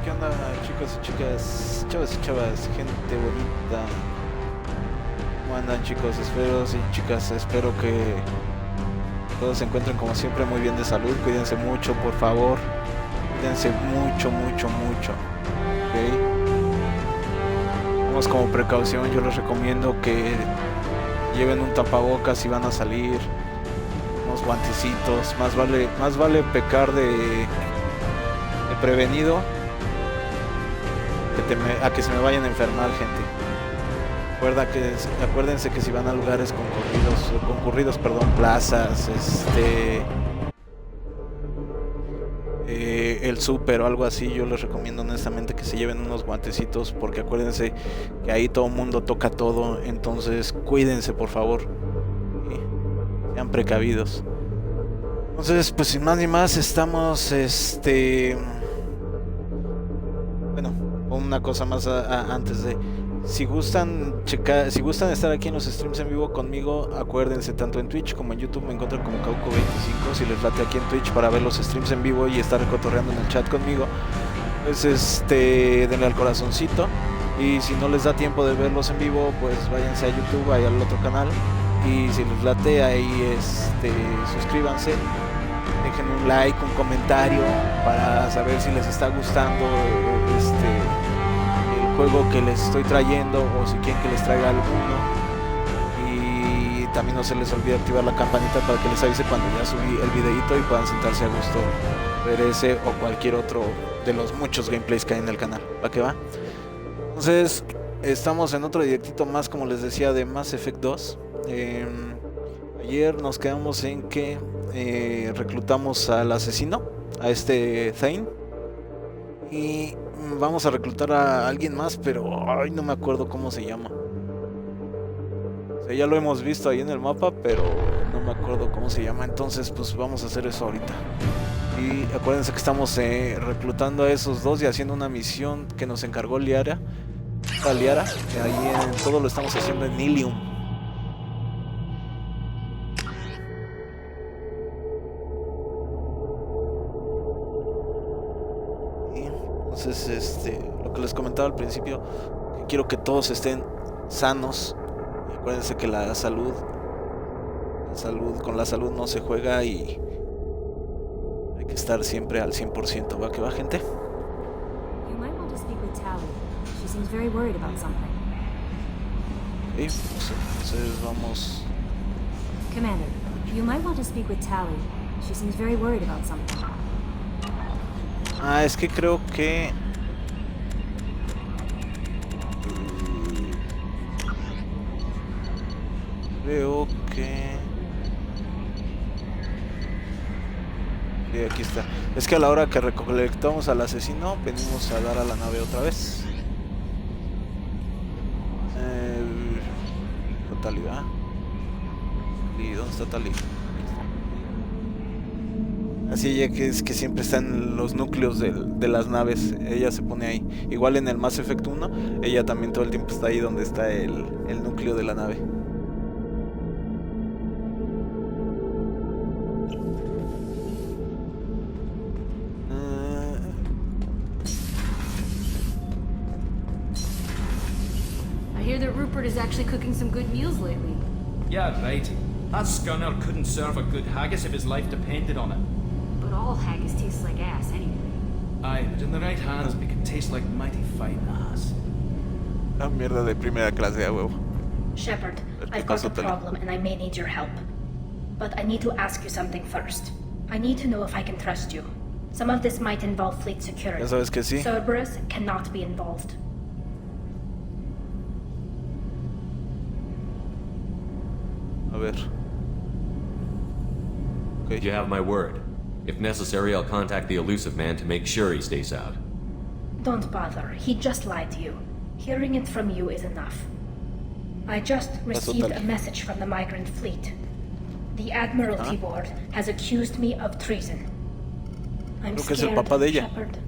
¿Qué onda, chicos y chicas, chavas y chavas, gente bonita? ¿Cómo andan, chicos? Espero que todos se encuentren como siempre muy bien de salud. Cuídense mucho, por favor. Cuídense mucho. ¿Ok? Vamos, como precaución, yo les recomiendo que lleven un tapabocas si van a salir, unos guantecitos. Más vale pecar de prevenido a que se me vayan a enfermar, gente. Acuérdense que si van a lugares concurridos, plazas, el súper o algo así, yo les recomiendo honestamente que se lleven unos guantecitos, porque acuérdense que ahí todo el mundo toca todo, entonces cuídense, por favor, sean precavidos. Entonces, pues sin más ni más, estamos bueno, una cosa más antes de, si gustan estar aquí en los streams en vivo conmigo, acuérdense, tanto en Twitch como en YouTube me encuentran como Cauco25. Si les late aquí en Twitch para ver los streams en vivo y estar cotorreando en el chat conmigo, pues denle al corazoncito. Y si no les da tiempo de verlos en vivo, pues váyanse a YouTube, ahí al otro canal. Y si les late ahí, suscríbanse, dejen un like, un comentario para saber si les está gustando juego que les estoy trayendo, o si quieren que les traiga alguno. Y también no se les olvide activar la campanita para que les avise cuando ya subí el videito y puedan sentarse a gusto ver ese o cualquier otro de los muchos gameplays que hay en el canal. ¿Va que va? Entonces estamos en otro directito más, como les decía, de Mass Effect 2. Ayer nos quedamos en que reclutamos al asesino, a Thane, y vamos a reclutar a alguien más, pero no me acuerdo cómo se llama. O sea, ya lo hemos visto ahí en el mapa, pero no me acuerdo cómo se llama. Entonces pues vamos a hacer eso ahorita. Y acuérdense que estamos reclutando a esos dos y haciendo una misión que nos encargó Liara. Ahí todo lo estamos haciendo en Ilium. Entonces, lo que les comentaba al principio, que quiero que todos estén sanos. Y acuérdense que con la salud no se juega, y hay que estar siempre al 100%. ¿Va que va, gente? You might want to speak with Tally. She seems very worried about something. Okay, pues entonces vamos. Commander, you might want to speak with Tally. She seems very worried about something. Es que creo que aquí está. Es que a la hora que recolectamos al asesino, venimos a dar a la nave otra vez. Totalidad. ¿Y dónde está Tali? Así, ella que es que siempre está en los núcleos de las naves, ella se pone ahí. Igual en el Mass Effect 1, ella también todo el tiempo está ahí donde está el núcleo de la nave. I hear that Rupert is actually cooking some good meals lately. Yeah, right. That scunner couldn't serve a good haggis if his life depended on it. But all haggis tastes like ass anyway. Aye, but in the right hands, it can taste like mighty fine ass. La mierda de primera clase, a huevo. Shepard, I've got a problem and I may need your help. But I need to ask you something first. I need to know if I can trust you. Some of this might involve fleet security. Ya sabes que sí. Cerberus cannot be involved. A ver. Okay. You have my word. If necessary, I'll contact the elusive man to make sure he stays out. Don't bother. He just lied to you. Hearing it from you is enough. I just received a message from the migrant fleet. The Admiralty Board has accused me of treason. I'm Creo que es el scared, papá de ella. Shepard.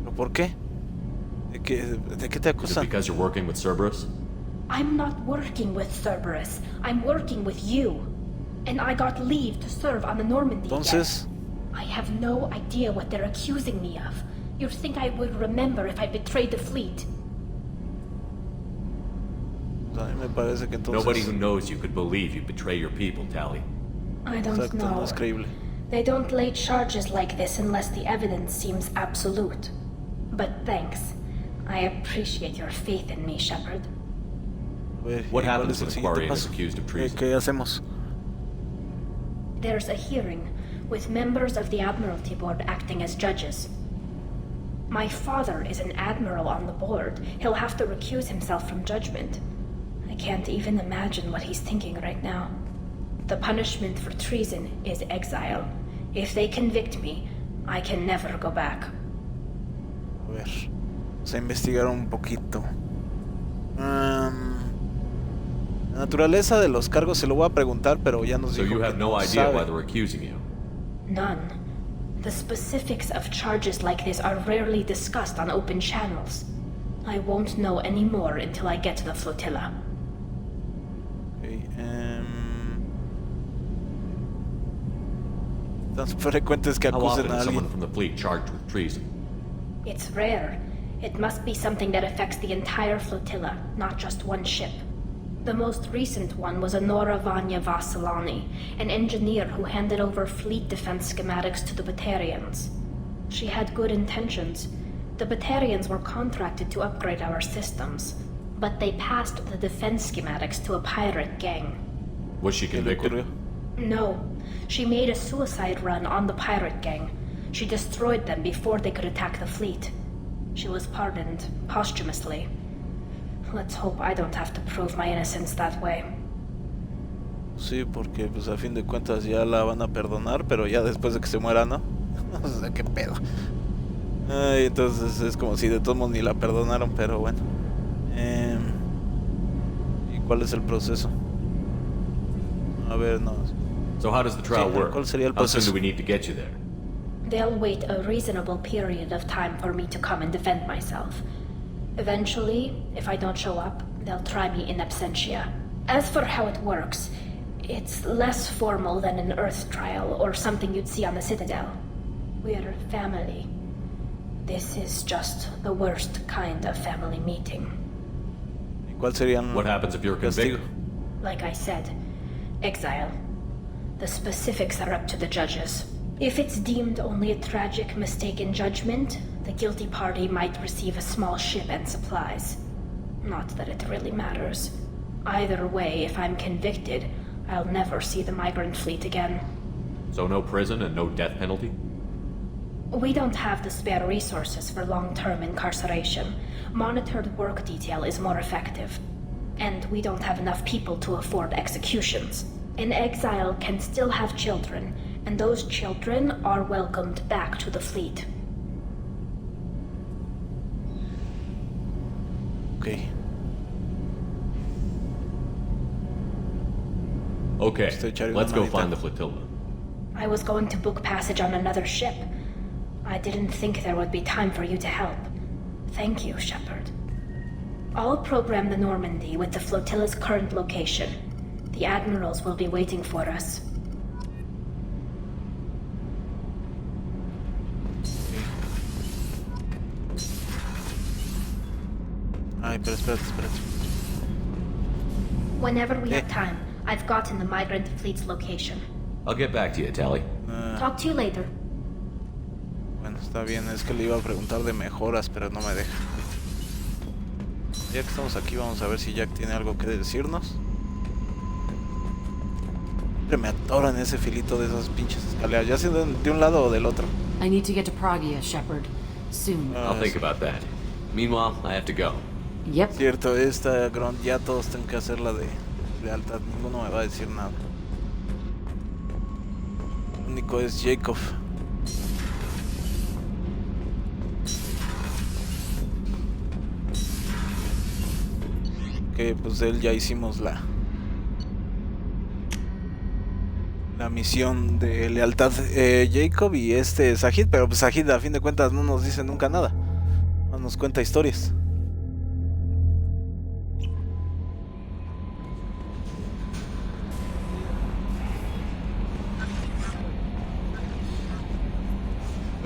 ¿Pero por qué? ¿De qué te Is it acusan? because you're working with Cerberus? I'm not working with Cerberus. I'm working with you. And I got leave to serve on the Normandy Entonces, again. I have no idea what they're accusing me of. You'd think I would remember if I betrayed the fleet. a mí me parece que entonces... Nobody who knows you could believe you betray your people, Tally. I don't Exacto, no know. es creíble. They don't lay charges like this unless the evidence seems absolute. But thanks. I appreciate your faith in me, Shepard. A ver, What ¿y cuál happens es el when siguiente Aquarian is paso? accused of treason? ¿Qué hacemos? There's a hearing, with members of the Admiralty Board acting as judges. My father is an admiral on the board. He'll have to recuse himself from judgment. I can't even imagine what he's thinking right now. The punishment for treason is exile. If they convict me, I can never go back. A ver, vamos a investigar un poquito. La naturaleza de los cargos se lo voy a preguntar, pero ya nos So dijo you que have no no idea sabe. why they're accusing you? None. The specifics of charges like this are rarely discussed on open channels. I won't know any more until I get to the flotilla. Okay, tan frecuentes que How often acusen a is someone alguien. from the fleet charged with treason? It's rare. It must be something that affects the entire flotilla, not just one ship. The most recent one was Honora Vanya Vassilani, an engineer who handed over fleet defense schematics to the Batarians. She had good intentions. The Batarians were contracted to upgrade our systems, but they passed the defense schematics to a pirate gang. Was she ¿Qué le convicted? ocurrió? No, she made a suicide run on the pirate gang. She destroyed them before they could attack the fleet. She was pardoned posthumously. Let's hope I don't have to prove my innocence that way. Sí, porque pues a fin de cuentas ya la van a perdonar, pero ya después de que se muera, ¿no? O sea, qué pedo. Ay, entonces es como si de todos modos ni la perdonaron, pero bueno. ¿Y cuál es el proceso? A ver, no. So how does the trial Sí, work? ¿cuál sería el How soon proceso? do we need to get you there? They'll wait a reasonable period of time for me to come and defend myself. Eventually, if I don't show up, they'll try me in absentia. As for how it works, it's less formal than an Earth trial or something you'd see on the Citadel. We're family. This is just the worst kind of family meeting. ¿Y cuál serían What happens if you're el castigo? convicted? Like I said, exile. The specifics are up to the judges. If it's deemed only a tragic mistake in judgment, the guilty party might receive a small ship and supplies. Not that it really matters. Either way, if I'm convicted, I'll never see the migrant fleet again. So no prison and no death penalty? We don't have the spare resources for long-term incarceration. Monitored work detail is more effective. And we don't have enough people to afford executions. An exile can still have children, and those children are welcomed back to the fleet. Ok. Okay, Estoy echarle let's una go manita. find the flotilla. I was going to book passage on another ship. I didn't think there would be time for you to help. Thank you, Shepard. I'll program the Normandy with the flotilla's current location. The admirals will be waiting for us. Ay, pero espérate. Whenever we have time, I've gotten the migrant fleet's location. I'll get back to you, Tally. Talk to you later. Bueno, está bien, es que le iba a preguntar de mejoras, pero no me deja. Ya que estamos aquí, vamos a ver si Jack tiene algo que decirnos. Siempre me atoran ese filito de esas pinches escaleras, ya sea de un lado o del otro. I need to get to Pragia, Shepard. Soon. I'll think about that. Meanwhile, I have to go. Yep. Cierto, esta Grunt, ya todos tienen que hacer la de lealtad, ninguno me va a decir nada. El único es Jacob. Que pues de él ya hicimos la misión de lealtad, Jacob y este Sajid, pero pues Sajid a fin de cuentas no nos dice nunca nada, no nos cuenta historias.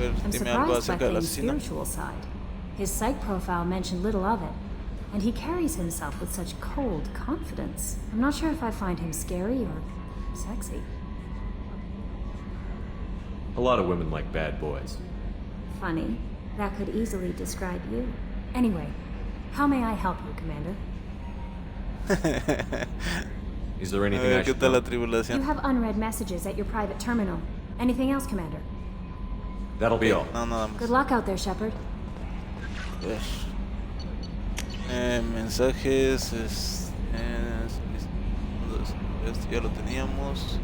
ver, I'm dime algo surprised by acerca del Thane's asesino. spiritual side. His psych profile mentioned little of it, and he carries himself with such cold confidence. I'm not sure if I find him scary or sexy. A lot of women like bad boys. Funny. That could easily describe you. Anyway, how may I help you, Commander? Is there A anything ver, I ¿qué should tal la know? You tribulación? have unread messages at your private terminal. Anything else, Commander? That'll be all. No, nada más. Good luck out there, Shepard. A ver. Mensajes. Esto ya lo teníamos.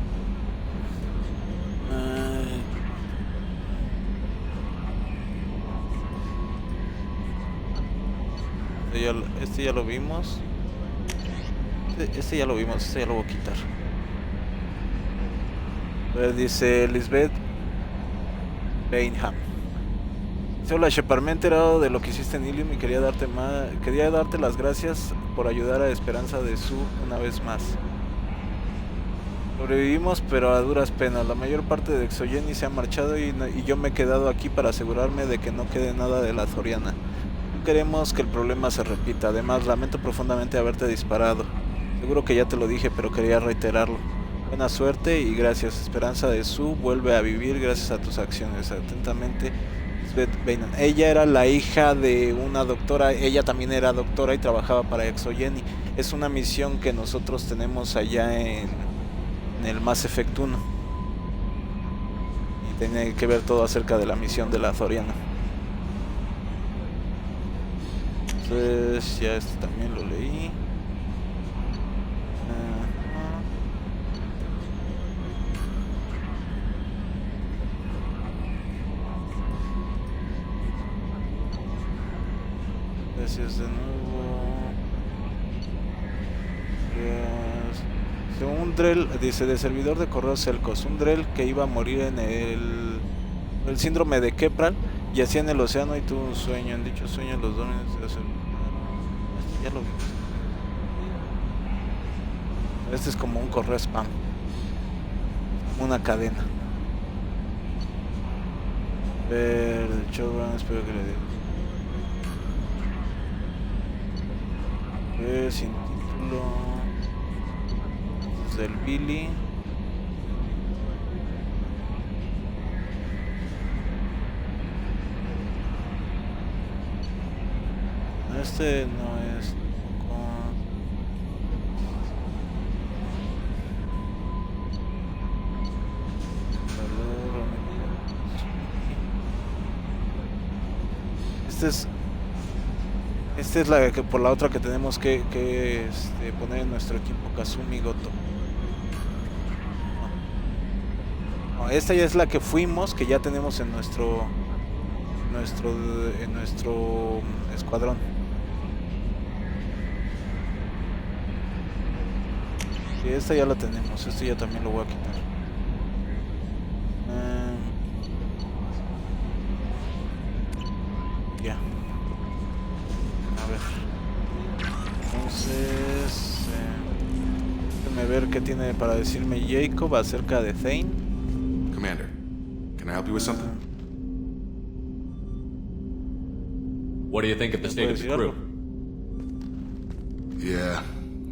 Este ya lo vimos. Este ya lo vimos, este ya lo voy a quitar. A ver, dice Lisbeth Bainham. Hola Shepard, me he enterado de lo que hiciste en Ilium y quería darte las gracias por ayudar a Esperanza de Su una vez más. Sobrevivimos, pero a duras penas. La mayor parte de Exogeny se ha marchado y yo me he quedado aquí para asegurarme de que no quede nada de la Zoriana. No queremos que el problema se repita. Además, lamento profundamente haberte disparado. Seguro que ya te lo dije, pero quería reiterarlo. Buena suerte y gracias. Esperanza de Su vuelve a vivir gracias a tus acciones. Atentamente, Lisbeth Bainham. Ella era la hija de una doctora. Ella también era doctora y trabajaba para Exogeny. Es una misión que nosotros tenemos allá en el Mass Effect 1. Y tiene que ver todo acerca de la misión de la Zoriana. Entonces, ya este también lo leí. Gracias de nuevo. Un Drell, dice, de servidor de correos Celcos, un Drell que iba a morir en el síndrome de Kepral, yacía en el océano y tuvo un sueño. En dicho sueño los dones de la servidor. Ya lo vimos. Este es como un correo spam, como una cadena. A ver, el showrun, espero que le diga. Sin título. Del Billy. Este no es esta es la que por la otra que tenemos que poner en nuestro equipo, Kazumi Goto. Esta ya es la que fuimos, que ya tenemos en nuestro escuadrón. Sí, esta ya la tenemos, esto ya también lo voy a quitar. Ya. A ver. Entonces, déjame ver qué tiene para decirme Jacob acerca de Thane. Commander, can I help you with something? What do you think of the state of the crew? Yeah,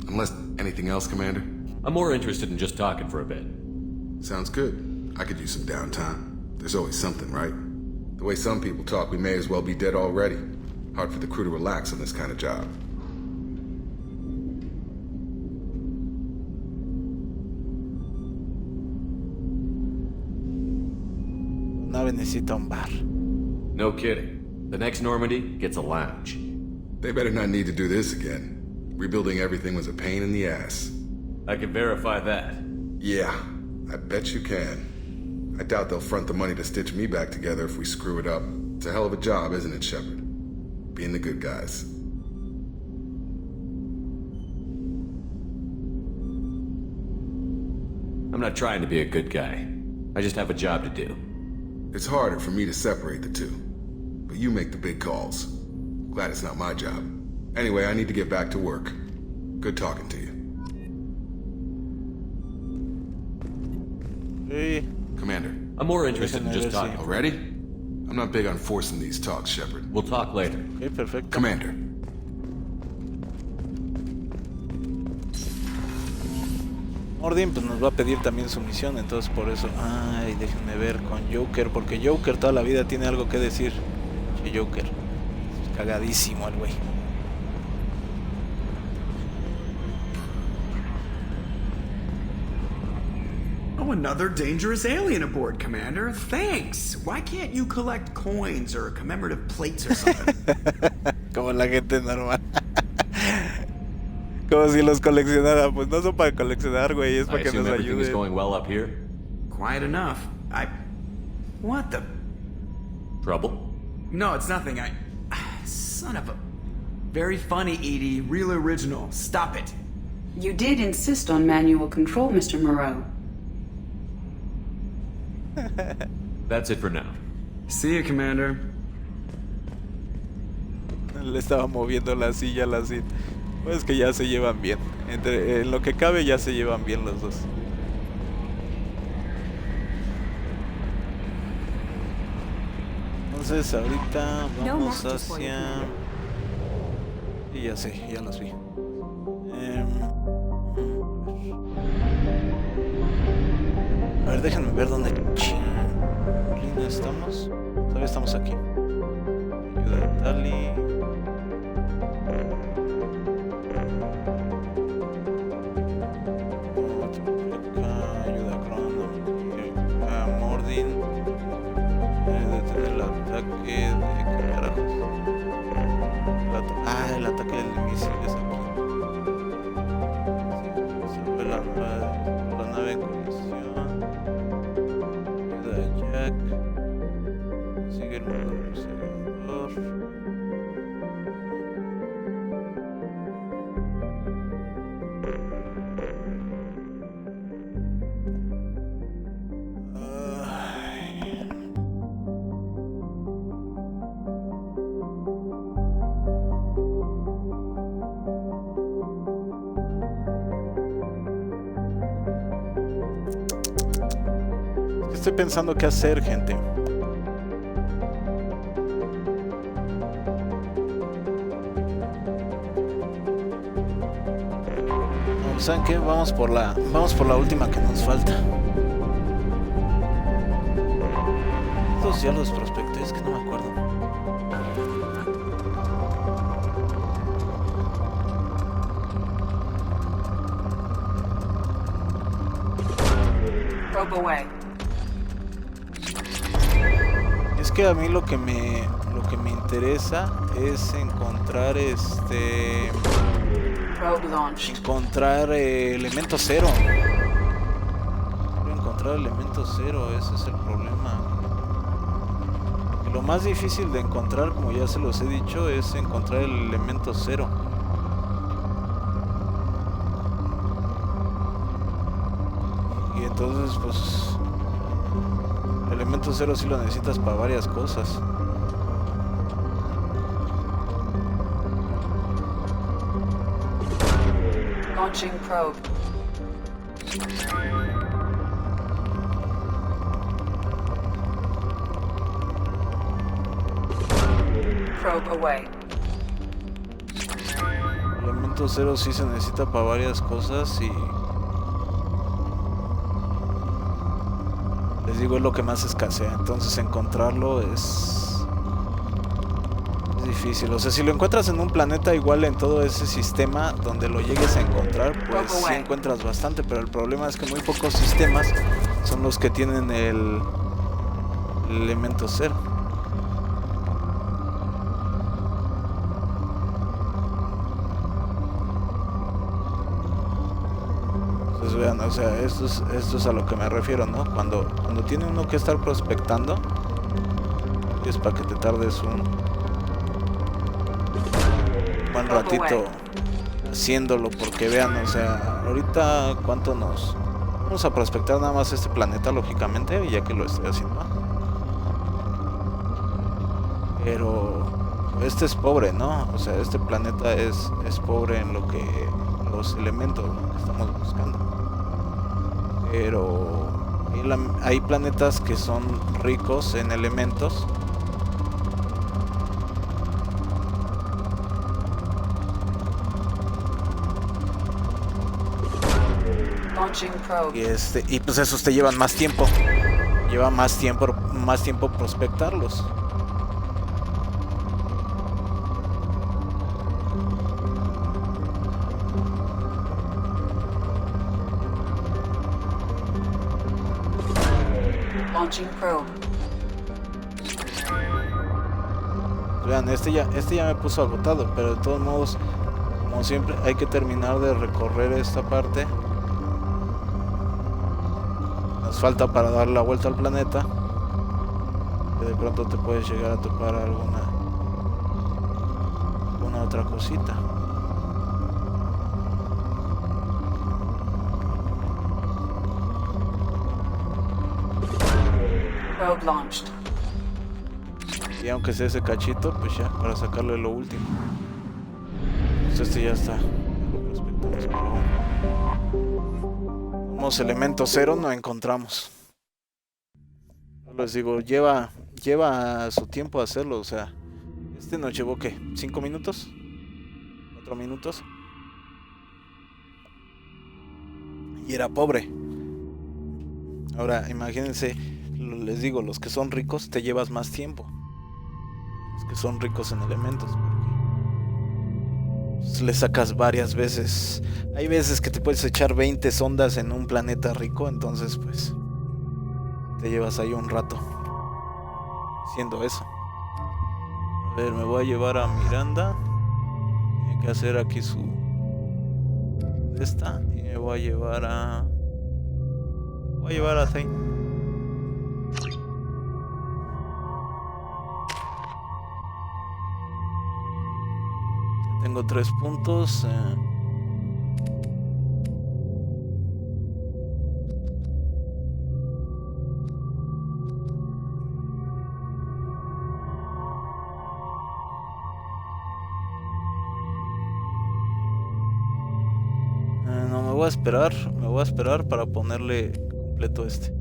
unless anything else, Commander. I'm more interested in just talking for a bit. Sounds good. I could use some downtime. There's always something, right? The way some people talk, we may as well be dead already. Hard for the crew to relax on this kind of job. Nave necesita un bar. No kidding. The next Normandy gets a lounge. They better not need to do this again. Rebuilding everything was a pain in the ass. I can verify that. Yeah, I bet you can. I doubt they'll front the money to stitch me back together if we screw it up. It's a hell of a job, isn't it, Shepard? Being the good guys. I'm not trying to be a good guy. I just have a job to do. It's harder for me to separate the two. But you make the big calls. Glad it's not my job. Anyway, I need to get back to work. Good talking to you. Sí. Commander. I'm more interested in just talking. Already? I'm not big on forcing these talks, Shepard. We'll talk later. Ok, perfecto. Commander. Mordin pues nos va a pedir también su misión, entonces por eso, ay, déjenme ver con Joker, porque Joker toda la vida tiene algo que decir. Che, Joker, es cagadísimo el güey. Oh, another dangerous alien aboard, Commander. Thanks. Why can't you collect coins or commemorative plates or something? Como la gente normal. Como si los coleccionara. Pues no son para coleccionar, güey, es I para que assume nos everything is ayuden. going well up here. Quiet enough. What the? Trouble? No, it's nothing. Son of a... Very funny, Edie. Real original. Stop it. You did insist on manual control, Mr. Moreau. That's it for now. See you, Commander. Le estaba moviendo la silla a la Cid. Pues que ya se llevan bien. En lo que cabe ya se llevan bien los dos. Entonces ahorita vamos hacia... Y ya sé, ya los vi. A ver, déjenme ver dónde chinglina estamos. Todavía estamos aquí. Ayuda de Tali. Ayuda a Crono. A Mordin. Detener el ataque de... ¿Qué carajos? El ataque del misil es aquí. Sí, sobre la nave en colisión. Ayuda a Jack. Sigue el modo perseguidor. Estoy pensando qué hacer, gente. No, ¿saben qué? Vamos por la última que nos falta. Estos ya los prospecté, es que no me acuerdo. Probe away. Es que a mí lo que me interesa es encontrar Probe launched. encontrar elemento cero. Quiero encontrar elemento cero, ese es el problema. Y lo más difícil de encontrar, como ya se los he dicho, es encontrar el elemento cero. Y entonces pues el elemento cero sí lo necesitas para varias cosas. Launching probe. Probe away. El elemento cero sí se necesita para varias cosas y... les digo, es lo que más escasea, entonces encontrarlo es difícil. O sea, si lo encuentras en un planeta igual en todo ese sistema donde lo llegues a encontrar, pues sí encuentras bastante, pero el problema es que muy pocos sistemas son los que tienen el elemento cero. Entonces vean, o sea, esto es a lo que me refiero, ¿no? Cuando tiene uno que estar prospectando, es para que te tardes un buen ratito haciéndolo, porque vean, o sea, ahorita cuánto nos vamos a prospectar nada más este planeta, lógicamente, ya que lo estoy haciendo. Pero este es pobre, ¿no? O sea, este planeta es pobre en lo que los elementos, ¿no?, que estamos buscando. Pero hay planetas que son ricos en elementos Launching probe. Y pues esos te llevan más tiempo. Lleva más tiempo prospectarlos. Launching probe. Vean, este ya me puso agotado, pero de todos modos, como siempre, hay que terminar de recorrer esta parte. Nos falta para dar la vuelta al planeta. Que de pronto te puedes llegar a topar alguna otra cosita. Probe launched. Y aunque sea ese cachito, pues ya, para sacarle lo último. Pues este ya está. Lo prospectamos, pero bueno. Somos elemento cero, no encontramos. Les digo, lleva su tiempo hacerlo, o sea, este nos llevó ¿qué? ¿5 minutos? ¿4 minutos? Y era pobre. Ahora, imagínense, les digo, los que son ricos te llevas más tiempo. Los que son ricos en elementos, porque pues, le sacas varias veces. Hay veces que te puedes echar 20 sondas en un planeta rico, entonces pues te llevas ahí un rato haciendo eso. A ver, me voy a llevar a Miranda. Tiene que hacer aquí su esta. Y me voy a llevar a Zane. Tengo 3 puntos. No, me voy a esperar para ponerle completo este.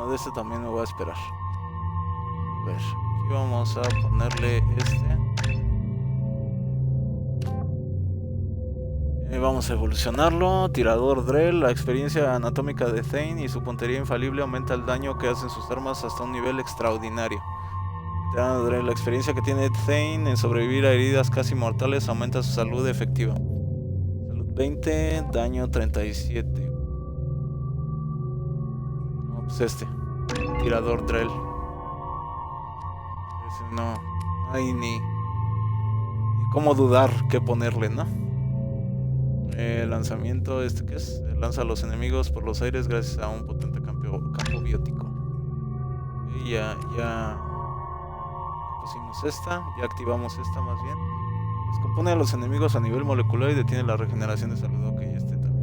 De este también me voy a esperar. A ver, aquí vamos a ponerle este. Vamos a evolucionarlo. Tirador Drell. La experiencia anatómica de Thane y su puntería infalible aumenta el daño que hacen sus armas hasta un nivel extraordinario. Tirador Drell. La experiencia que tiene Thane en sobrevivir a heridas casi mortales aumenta su salud efectiva. Salud 20, daño 37. No, pues este. Tirador Drell. Ese no hay ni cómo dudar qué ponerle, ¿no? Lanzamiento, ¿este qué es? Lanza a los enemigos por los aires gracias a un potente campo biótico. Y ya pusimos esta, ya activamos esta más bien. Descompone a los enemigos a nivel molecular y detiene la regeneración de salud. Ok, este también.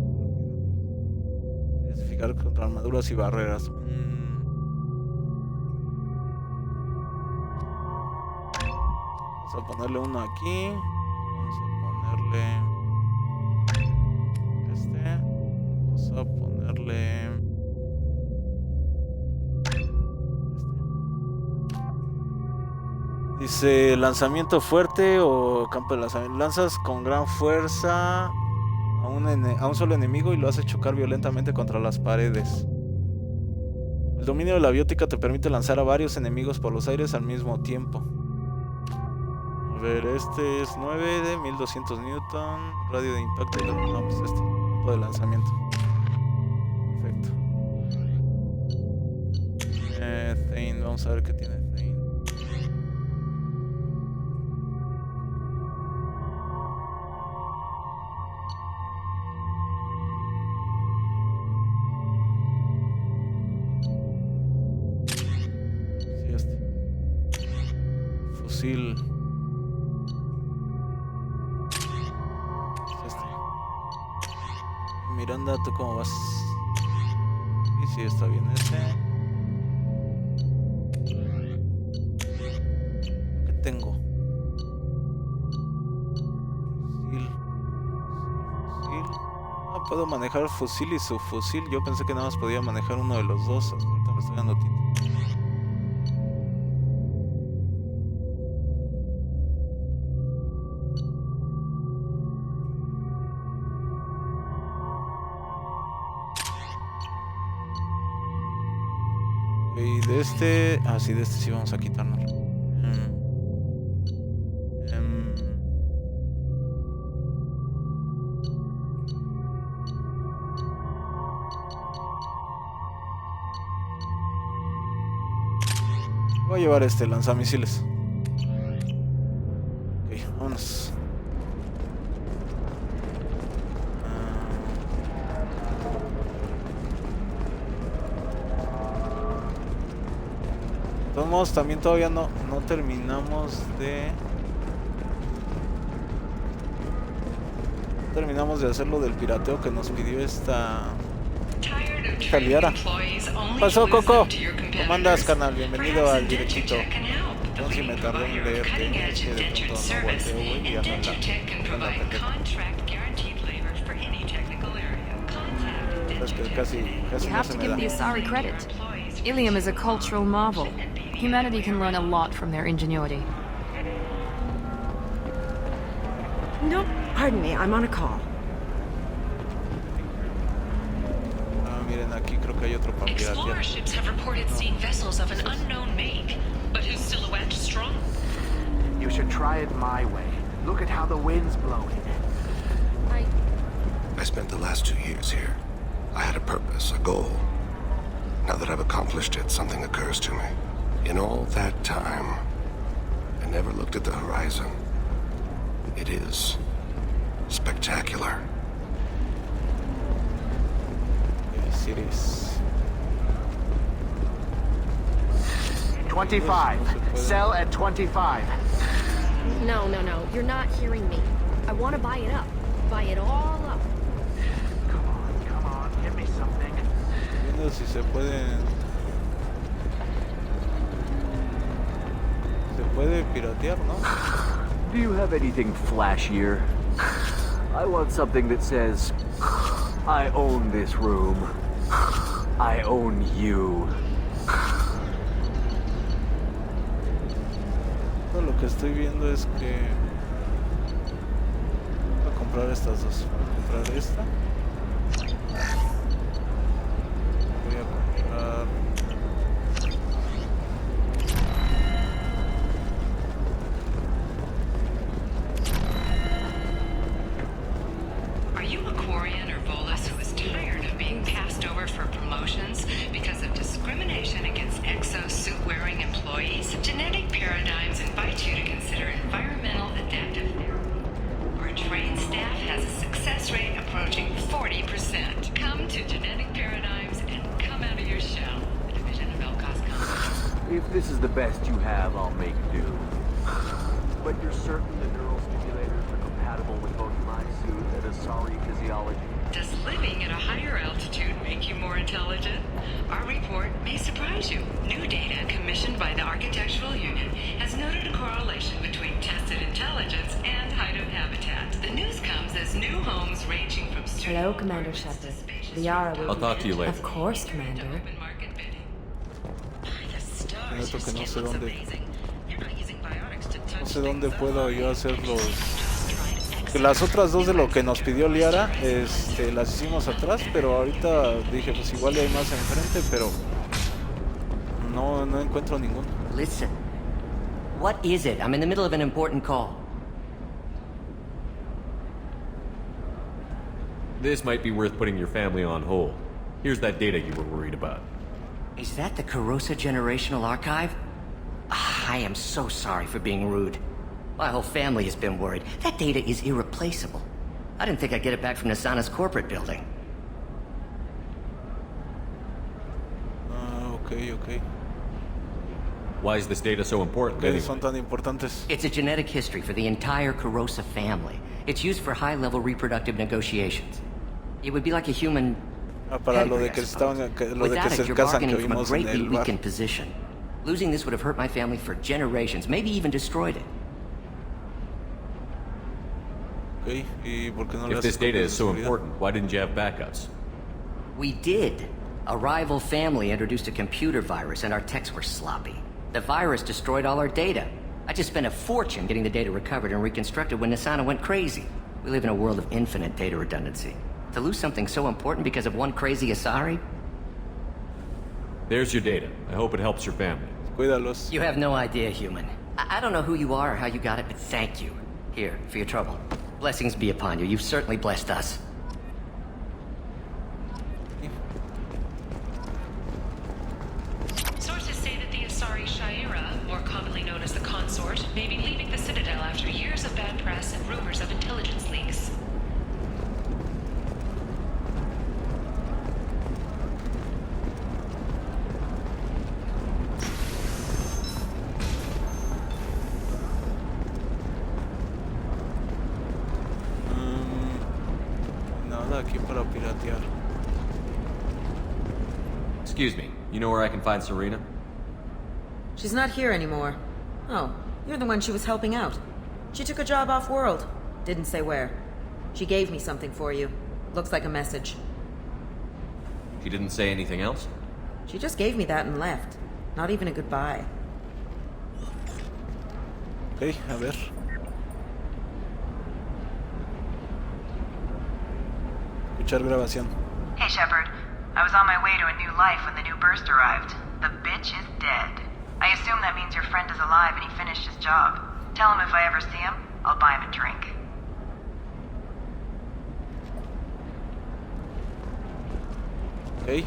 Identificar contra armaduras y barreras. Vamos a ponerle uno aquí. Vamos a ponerle este. Vamos a ponerle este. Dice lanzamiento fuerte o campo de lanzamiento. Lanzas con gran fuerza a un solo enemigo y lo hace chocar violentamente contra las paredes. El dominio de la biótica te permite lanzar a varios enemigos por los aires al mismo tiempo. A ver, este es 9 de 1200 newton, radio de impacto. No, pues este, campo de lanzamiento. Perfecto. Thane, vamos a ver qué tiene Thane. fusil. Miranda, ¿tú cómo vas? Y sí, está bien ese. ¿Qué tengo? Fusil. Ah, puedo manejar fusil y subfusil. Yo pensé que nada más podía manejar uno de los dos. Hasta ahorita me estoy dando tinta. Y de este... Ah, sí, de este sí vamos a quitarnos. Voy a llevar este lanzamisiles. Ok, vámonos. De todos modos, también todavía no terminamos de... Terminamos de hacer lo del pirateo que nos pidió esta Liara. ¿Qué pasó, Coco? ¿Cómo andas, canal? Bienvenido al directito. Entonces, si me tardé en leerte, que de pronto no volteo, güey, y ando en la pendeja. Es que casi You no have se to me give da. the Asari credit. Ilium is a cultural marvel. Humanity can learn a lot from their ingenuity. No, pardon me, I'm on a call. Ah, miren, aquí creo que hay otro para piratear. Explorer ships have reported seeing vessels of an unknown make, but whose silhouette strong. You should try it my way. Look at how the wind's blowing. I spent the last 2 years here. I had a purpose, a goal. Now that I've accomplished it, something occurs to me. In all that time, I never looked at the horizon. It is spectacular. Yes, it is. 25. Sell at 25. No, you're not hearing me. I want to buy it up. Buy it all up. Come on, give me something. Viendo si se pueden... Se puede piratear, ¿no? Do you have anything flashier? I want something that says, I own this room. I own you. Todo lo que estoy viendo es que voy a comprar estas dos. Voy a comprar esta. Voy a comprar... Are you a Quarian or Volus who is tired of being passed over for promotions because of discrimination against exo-suit-wearing employees? Genetic paradigms invite you to consider environmental adaptive therapy. Our trained staff has a success rate approaching 40%. Come to Genetic Paradigms and come out of your shell. A division of Elcos Company. If this is the best you have, I'll make do. But you're certain the neural stimulators are compatible with both my suit and Asari physiology? Does living at a higher altitude make you more intelligent? Our report may surprise you. New data commissioned by the Architectural Unit has noted a correlation between tested intelligence and height of habitat. The news comes as new homes ranging from... Hello, Commander Shepard. Liara will... I'll talk to you later. Of course, Commander. Noto que no sé dónde... No sé dónde puedo yo hacer los... Que las otras dos de lo que nos pidió Liara, las hicimos atrás, pero ahorita dije, pues igual hay más enfrente, pero no encuentro ninguno. Listen, what is it? I'm in the middle of an important call. This might be worth putting your family on hold. Here's that data you were worried about. Is that the Carosa Generational Archive? I am so sorry for being rude. My whole family has been worried. That data is irreplaceable. I didn't think I'd get it back from Nasana's corporate building. Okay. Why is this data so important? ¿Qué son tan importantes? It's a genetic history for the entire Kurosa family. It's used for high-level reproductive negotiations. It would be like a human para lo de que estaban, lo de que se casan que vimos en el bar. Position. Losing this would have hurt my family for generations, maybe even destroyed it. Okay, ¿y por qué no if this data is so important, why didn't you have backups? We did. A rival family introduced a computer virus and our techs were sloppy. The virus destroyed all our data. I just spent a fortune getting the data recovered and reconstructed when Nisana went crazy. We live in a world of infinite data redundancy. To lose something so important because of one crazy Asari? There's your data. I hope it helps your family. Cuídalos. You have no idea, human. I don't know who you are or how you got it, but thank you. Here, for your trouble. Blessings be upon you. You've certainly blessed us. Sources say that the Asari Shaira, more commonly known as the Consort, may be leaving the Citadel after years of bad press and rumors of intelligence leaks. Aquí para piratear. Excuse me, you know where I can find Serena? She's not here anymore. Oh, you're the one she was helping out. She took a job off-world. Didn't say where. She gave me something for you. Looks like a message. She didn't say anything else? She just gave me that and left. Not even a goodbye. Okay, a ver. Escuchar grabación. Hey Shepard, I was on my way to a new life when the new burst arrived. The bitch is dead. I assume that means your friend is alive and he finished his job. Tell him if I ever see him, I'll buy him a drink. Ok.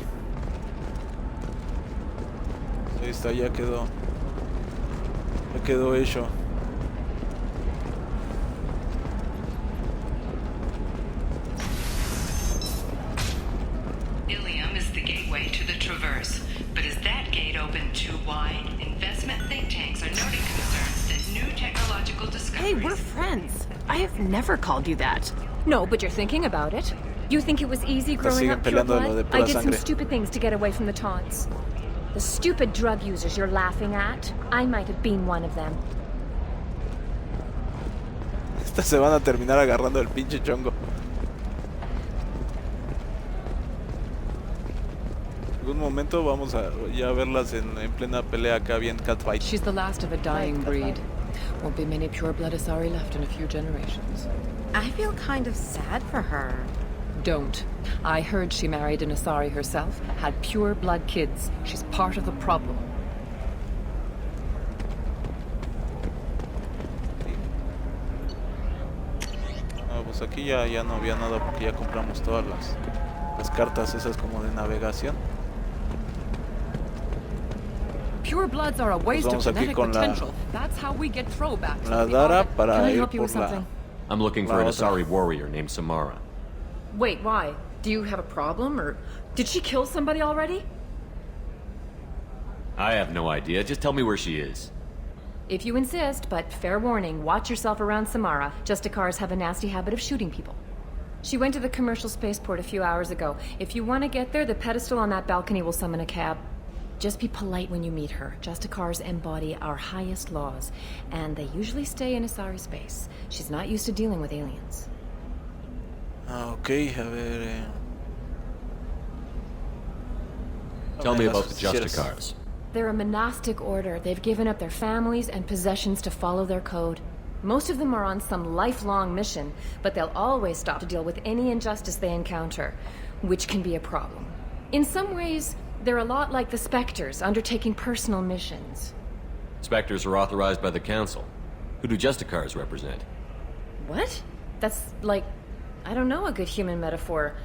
Ahí está, ya quedó. Ya quedó hecho. Ilium is the gateway to the Traverse, but is that gate open too wide? Investment think tanks are noting concerns that new technological discoveries... Hey, we're friends. I have never called you that. No, but you're thinking about it. You think it was easy growing up pure blood? I did some stupid things to get away from the taunts. The stupid drug users you're laughing at, I might have been one of them. Estas se van a terminar agarrando el pinche chongo. En algún momento vamos a ya verlas en plena pelea acá bien catfight. She's the last of a dying breed. Won't be many pure-blood Asari left in a few generations. I feel kind of sad for her. Don't. I heard she married an Asari herself, had pure-blood kids. She's part of the problem. Pues aquí ya no había nada porque ya compramos todas las cartas esas como de navegación. Pure bloods are a waste of genetic potential. That's how we get throwback. La Dara para ir por la. I'm looking for an Asari warrior named Samara. Wait, why? Do you have a problem, or did she kill somebody already? I have no idea. Just tell me where she is. If you insist, but fair warning, watch yourself around Samara. Justicars have a nasty habit of shooting people. She went to the commercial spaceport a few hours ago. If you want to get there, the pedestal on that balcony will summon a cab. Just be polite when you meet her. Justicars embody our highest laws, and they usually stay in Asari space. She's not used to dealing with aliens. Okay, a ver. Tell me about the Justicars. They're a monastic order. They've given up their families and possessions to follow their code. Most of them are on some lifelong mission, but they'll always stop to deal with any injustice they encounter, which can be a problem. In some ways, they're a lot like the Spectres, undertaking personal missions. Spectres are authorized by the Council. Who do Justicars represent? What? That's like, I don't know, a good human metaphor.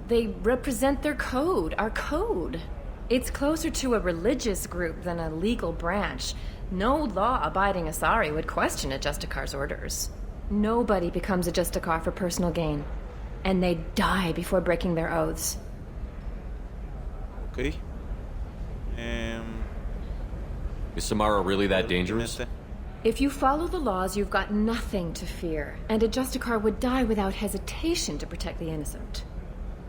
They represent their code, our code. It's closer to a religious group than a legal branch. No law-abiding Asari would question a Justicar's orders. Nobody becomes a Justicar for personal gain. And they die before breaking their oaths. Okay. Is Samara really that dangerous? If you follow the laws, you've got nothing to fear, and a Justicar would die without hesitation to protect the innocent.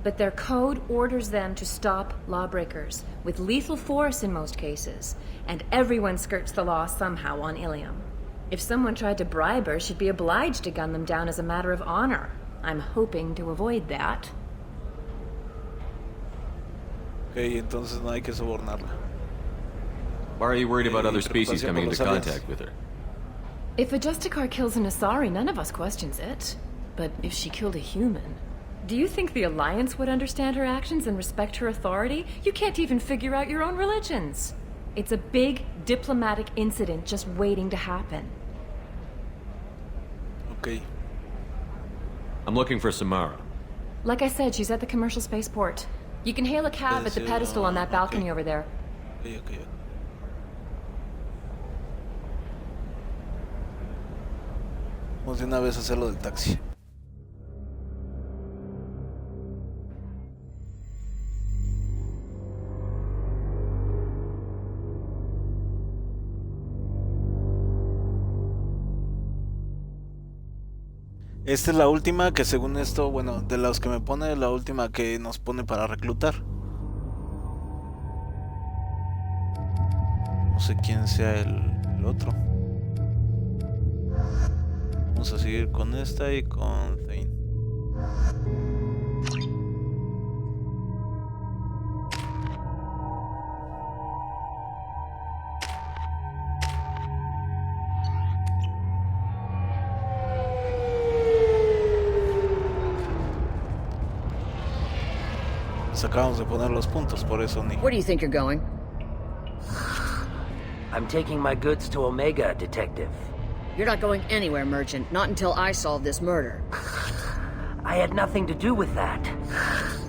But their code orders them to stop lawbreakers, with lethal force in most cases, and everyone skirts the law somehow on Ilium. If someone tried to bribe her, she'd be obliged to gun them down as a matter of honor. I'm hoping to avoid that. Okay, entonces no hay que sobornarla. Why are you worried about other species coming into contact with her? If a Justicar kills an Asari, none of us questions it. But if she killed a human... Do you think the Alliance would understand her actions and respect her authority? You can't even figure out your own religions. It's a big diplomatic incident just waiting to happen. Okay. I'm looking for Samara. Like I said, she's at the commercial spaceport. You can hail a cab at the pedestal on that balcony over there. Okay. Vamos de una vez a hacerlo del taxi. Esta es la última que según esto, bueno, de los que me pone, la última que nos pone para reclutar. No sé quién sea el otro. Vamos a seguir con esta y con Zane. Acabamos de poner los puntos, por eso ni. Where do you think you're going? I'm taking my goods to Omega, Detective. You're not going anywhere, Merchant. Not until I solve this murder. I had nothing to do with that.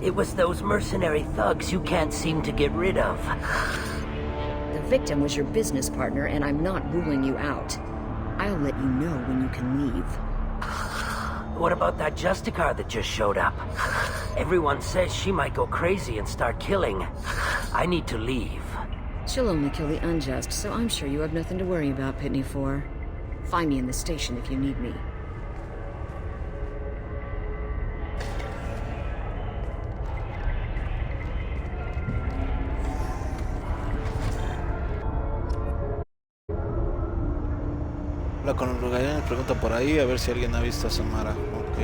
It was those mercenary thugs you can't seem to get rid of. The victim was your business partner, and I'm not ruling you out. I'll let you know when you can leave. What about that Justicar that just showed up? Everyone says she might go crazy and start killing. I need to leave. She'll only kill the unjust, so I'm sure you have nothing to worry about, Pitney 4. Find me in the station if you need me. Habla con los lugareños, pregunta por ahí a ver si alguien ha visto a Samara. Ok.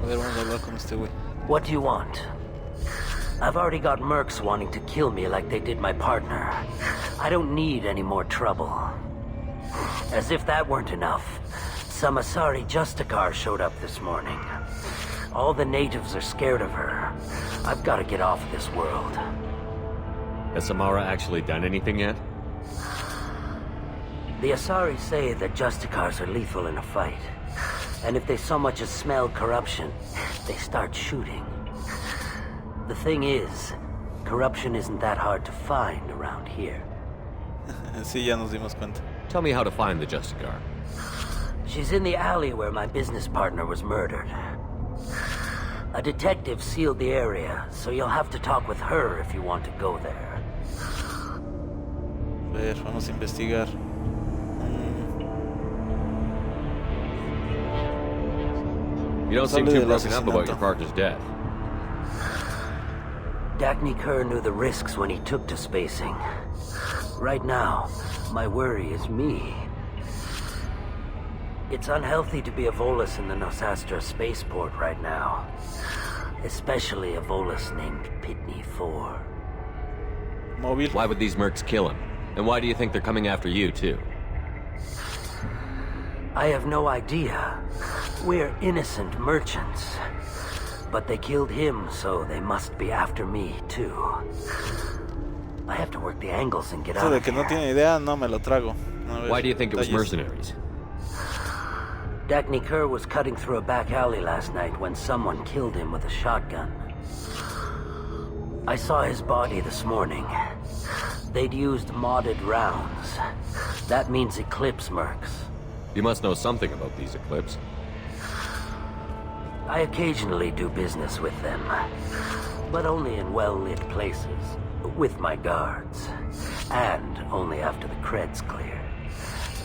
A ver, vamos a hablar con este güey. What do you want? I've already got mercs wanting to kill me like they did my partner. I don't need any more trouble. As if that weren't enough, some Asari Justicar showed up this morning. All the natives are scared of her. I've got to get off this world. Has Samara actually done anything yet? The Asari say that Justicars are lethal in a fight. And if they so much as smell corruption, they start shooting. The thing is, corruption isn't that hard to find around here. Sí, ya nos dimos cuenta. Tell me how to find the Justicar. She's in the alley where my business partner was murdered. A detective sealed the area, so you'll have to talk with her if you want to go there. A ver, vamos a investigar. You don't seem too broken up about your partner's death. Dagny Kerr knew the risks when he took to spacing. Right now, my worry is me. It's unhealthy to be a Volus in the Nosastra spaceport right now. Especially a Volus named Pitney 4. Mobile. Why would these mercs kill him? And why do you think they're coming after you, too? I have no idea. We're innocent merchants. But they killed him, so they must be after me, too. I have to work the angles and get out of here. No tiene idea, no me lo trago. Why do you think it was mercenaries? Dagny Kerr was cutting through a back alley last night when someone killed him with a shotgun. I saw his body this morning. They'd used modded rounds. That means Eclipse mercs. You must know something about these Eclipse. I occasionally do business with them, but only in well-lit places. with my guards. And only after the cred's clear.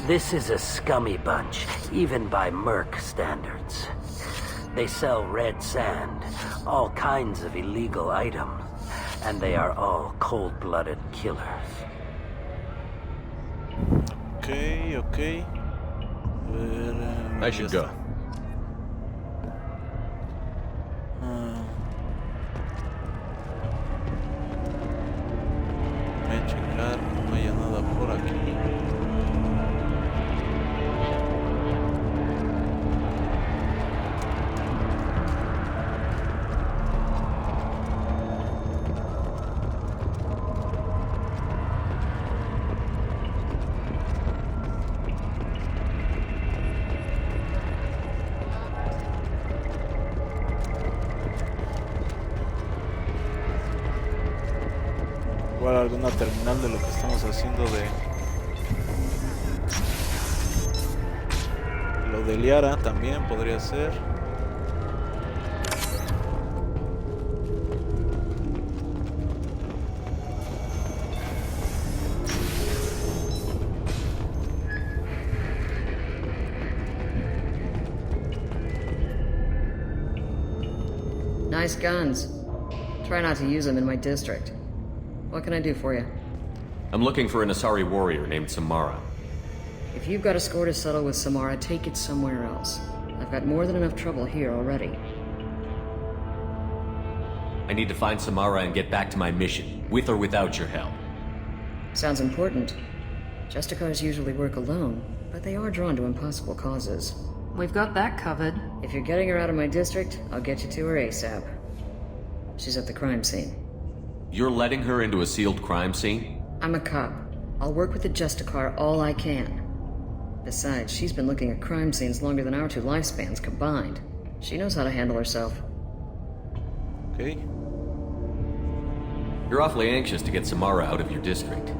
This is a scummy bunch, even by Merc standards. They sell red sand, all kinds of illegal items, and they are all cold-blooded killers. Okay, okay. I should go. Voy a checar, no haya nada por aquí. Igual alguna terminal de lo que estamos haciendo de lo de Liara también podría ser. Nice guns. Try not to use them in my district. What can I do for you? I'm looking for an Asari warrior named Samara. If you've got a score to settle with Samara, take it somewhere else. I've got more than enough trouble here already. I need to find Samara and get back to my mission, with or without your help. Sounds important. Justicars usually work alone, but they are drawn to impossible causes. We've got that covered. If you're getting her out of my district, I'll get you to her ASAP. She's at the crime scene. You're letting her into a sealed crime scene? I'm a cop. I'll work with the Justicar all I can. Besides, she's been looking at crime scenes longer than our two lifespans combined. She knows how to handle herself. Okay. You're awfully anxious to get Samara out of your district.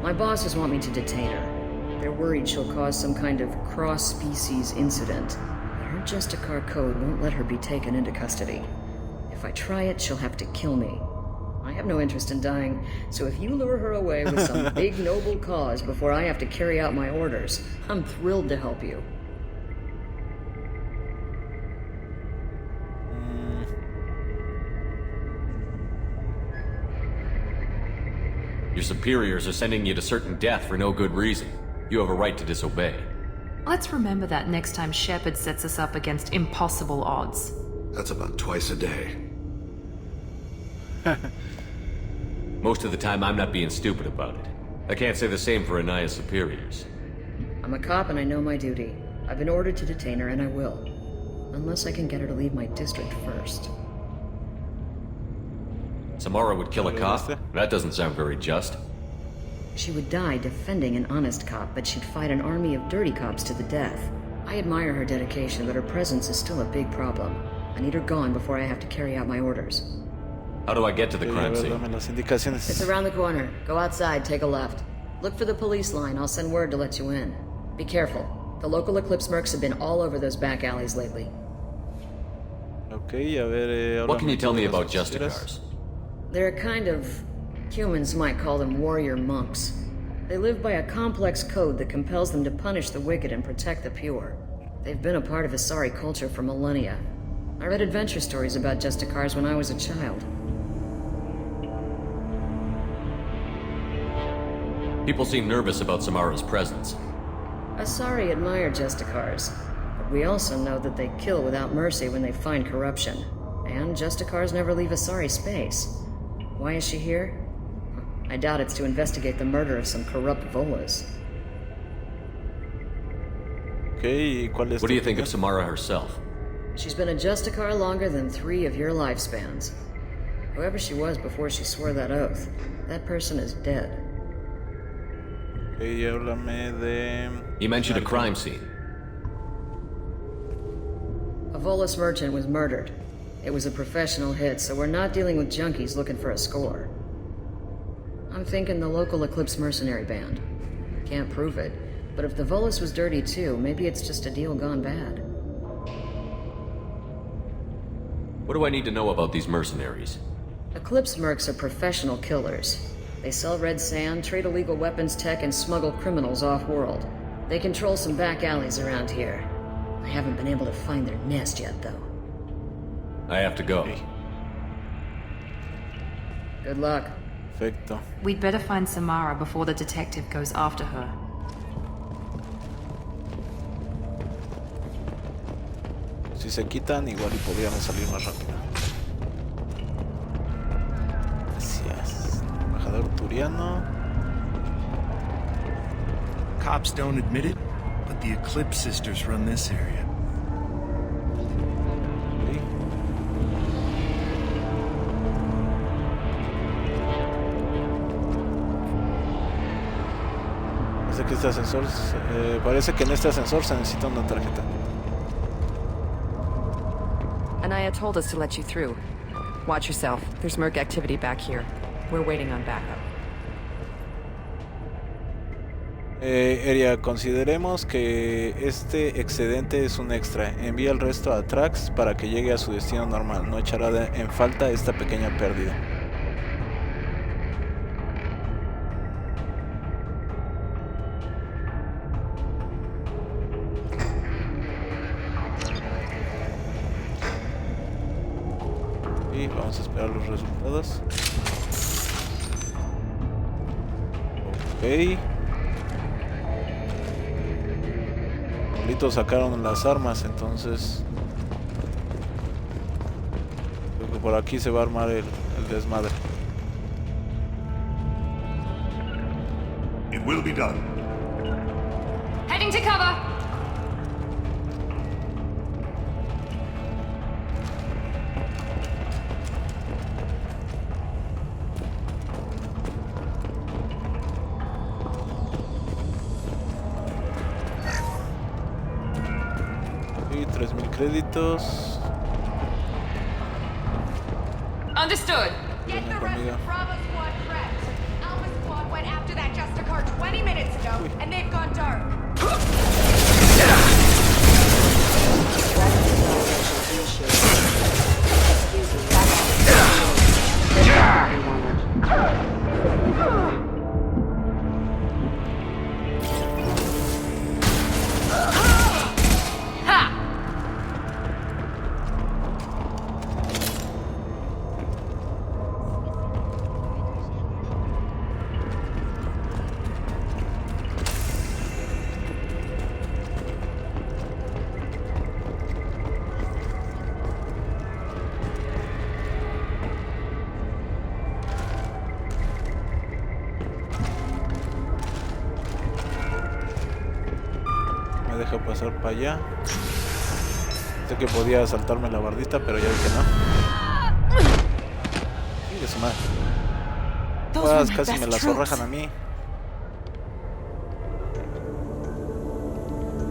My bosses want me to detain her. They're worried she'll cause some kind of cross-species incident. Her Justicar code won't let her be taken into custody. If I try it, she'll have to kill me. I have no interest in dying, so if you lure her away with some big noble cause before I have to carry out my orders, I'm thrilled to help you. Your superiors are sending you to certain death for no good reason. You have a right to disobey. Let's remember that next time Shepard sets us up against impossible odds. That's about twice a day. Most of the time, I'm not being stupid about it. I can't say the same for Anaya's superiors. I'm a cop and I know my duty. I've been ordered to detain her and I will. Unless I can get her to leave my district first. Samara would kill a cop? That doesn't sound very just. She would die defending an honest cop, but she'd fight an army of dirty cops to the death. I admire her dedication, but her presence is still a big problem. I need her gone before I have to carry out my orders. How do I get to the crime scene? It's around the corner. Go outside, take a left. Look for the police line. I'll send word to let you in. Be careful. The local Eclipse mercs have been all over those back alleys lately. Okay, a ver, what can you tell me about Justicars? They're a kind of... humans might call them warrior monks. They live by a complex code that compels them to punish the wicked and protect the pure. They've been a part of Asari culture for millennia. I read adventure stories about Justicars when I was a child. People seem nervous about Samara's presence. Asari admire Justicars, but we also know that they kill without mercy when they find corruption. And Justicars never leave Asari space. Why is she here? I doubt it's to investigate the murder of some corrupt Volas. Okay, ¿cuál es what do you think of Samara herself? She's been a Justicar longer than 3 of your lifespans. Whoever she was before she swore that oath, that person is dead. Okay, háblame de... You mentioned a crime scene. A Volas merchant was murdered. It was a professional hit, so we're not dealing with junkies looking for a score. I'm thinking the local Eclipse mercenary band. Can't prove it, but if the Volas was dirty too, maybe it's just a deal gone bad. What do I need to know about these mercenaries? Eclipse mercs are professional killers. They sell red sand, trade illegal weapons tech, and smuggle criminals off-world. They control some back alleys around here. I haven't been able to find their nest yet, though. I have to go. Good luck. Perfecto. We'd better find Samara before the detective goes after her. Si se quitan, igual y podríamos salir más rápido. Gracias. Embajador Turiano. Cops don't admit it, but the Eclipse sisters run this area. Okay. Parece que en este ascensor se necesita una tarjeta. Anaya told us to let you through. Watch yourself. There's merc activity back here. We're waiting on backup. Eria, consideremos que este excedente es un extra. Envía el resto a Trax para que llegue a su destino normal. No echará en falta esta pequeña pérdida. Y vamos a esperar los resultados. Ok. Sacaron las armas, entonces creo que por aquí se va a armar el desmadre. It will be done. Heading to cover. Y 3,000 créditos. Understood. Get the rest of Bravo Squad prepped. Alpha Squad went after that Justicar 20 minutes ago, and they've gone dark. Deja pasar para allá. Sé que podía saltarme la bardita, pero ya vi que no. Y de su madre. Pues casi me la zorrajan a mí.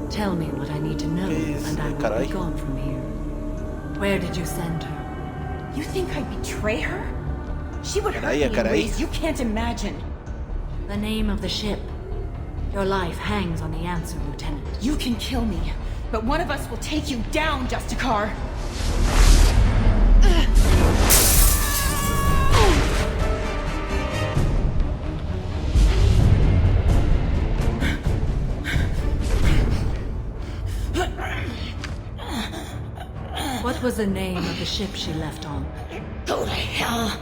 Tell me what I need to know, and I will be gone from here. Where did you send her? You think I'd betray her? She would hurt me in ways you can't imagine. The name of the ship. Your life hangs on the answer, Lieutenant. You can kill me, but one of us will take you down, Justicar. What was the name of the ship she left on? Go to hell.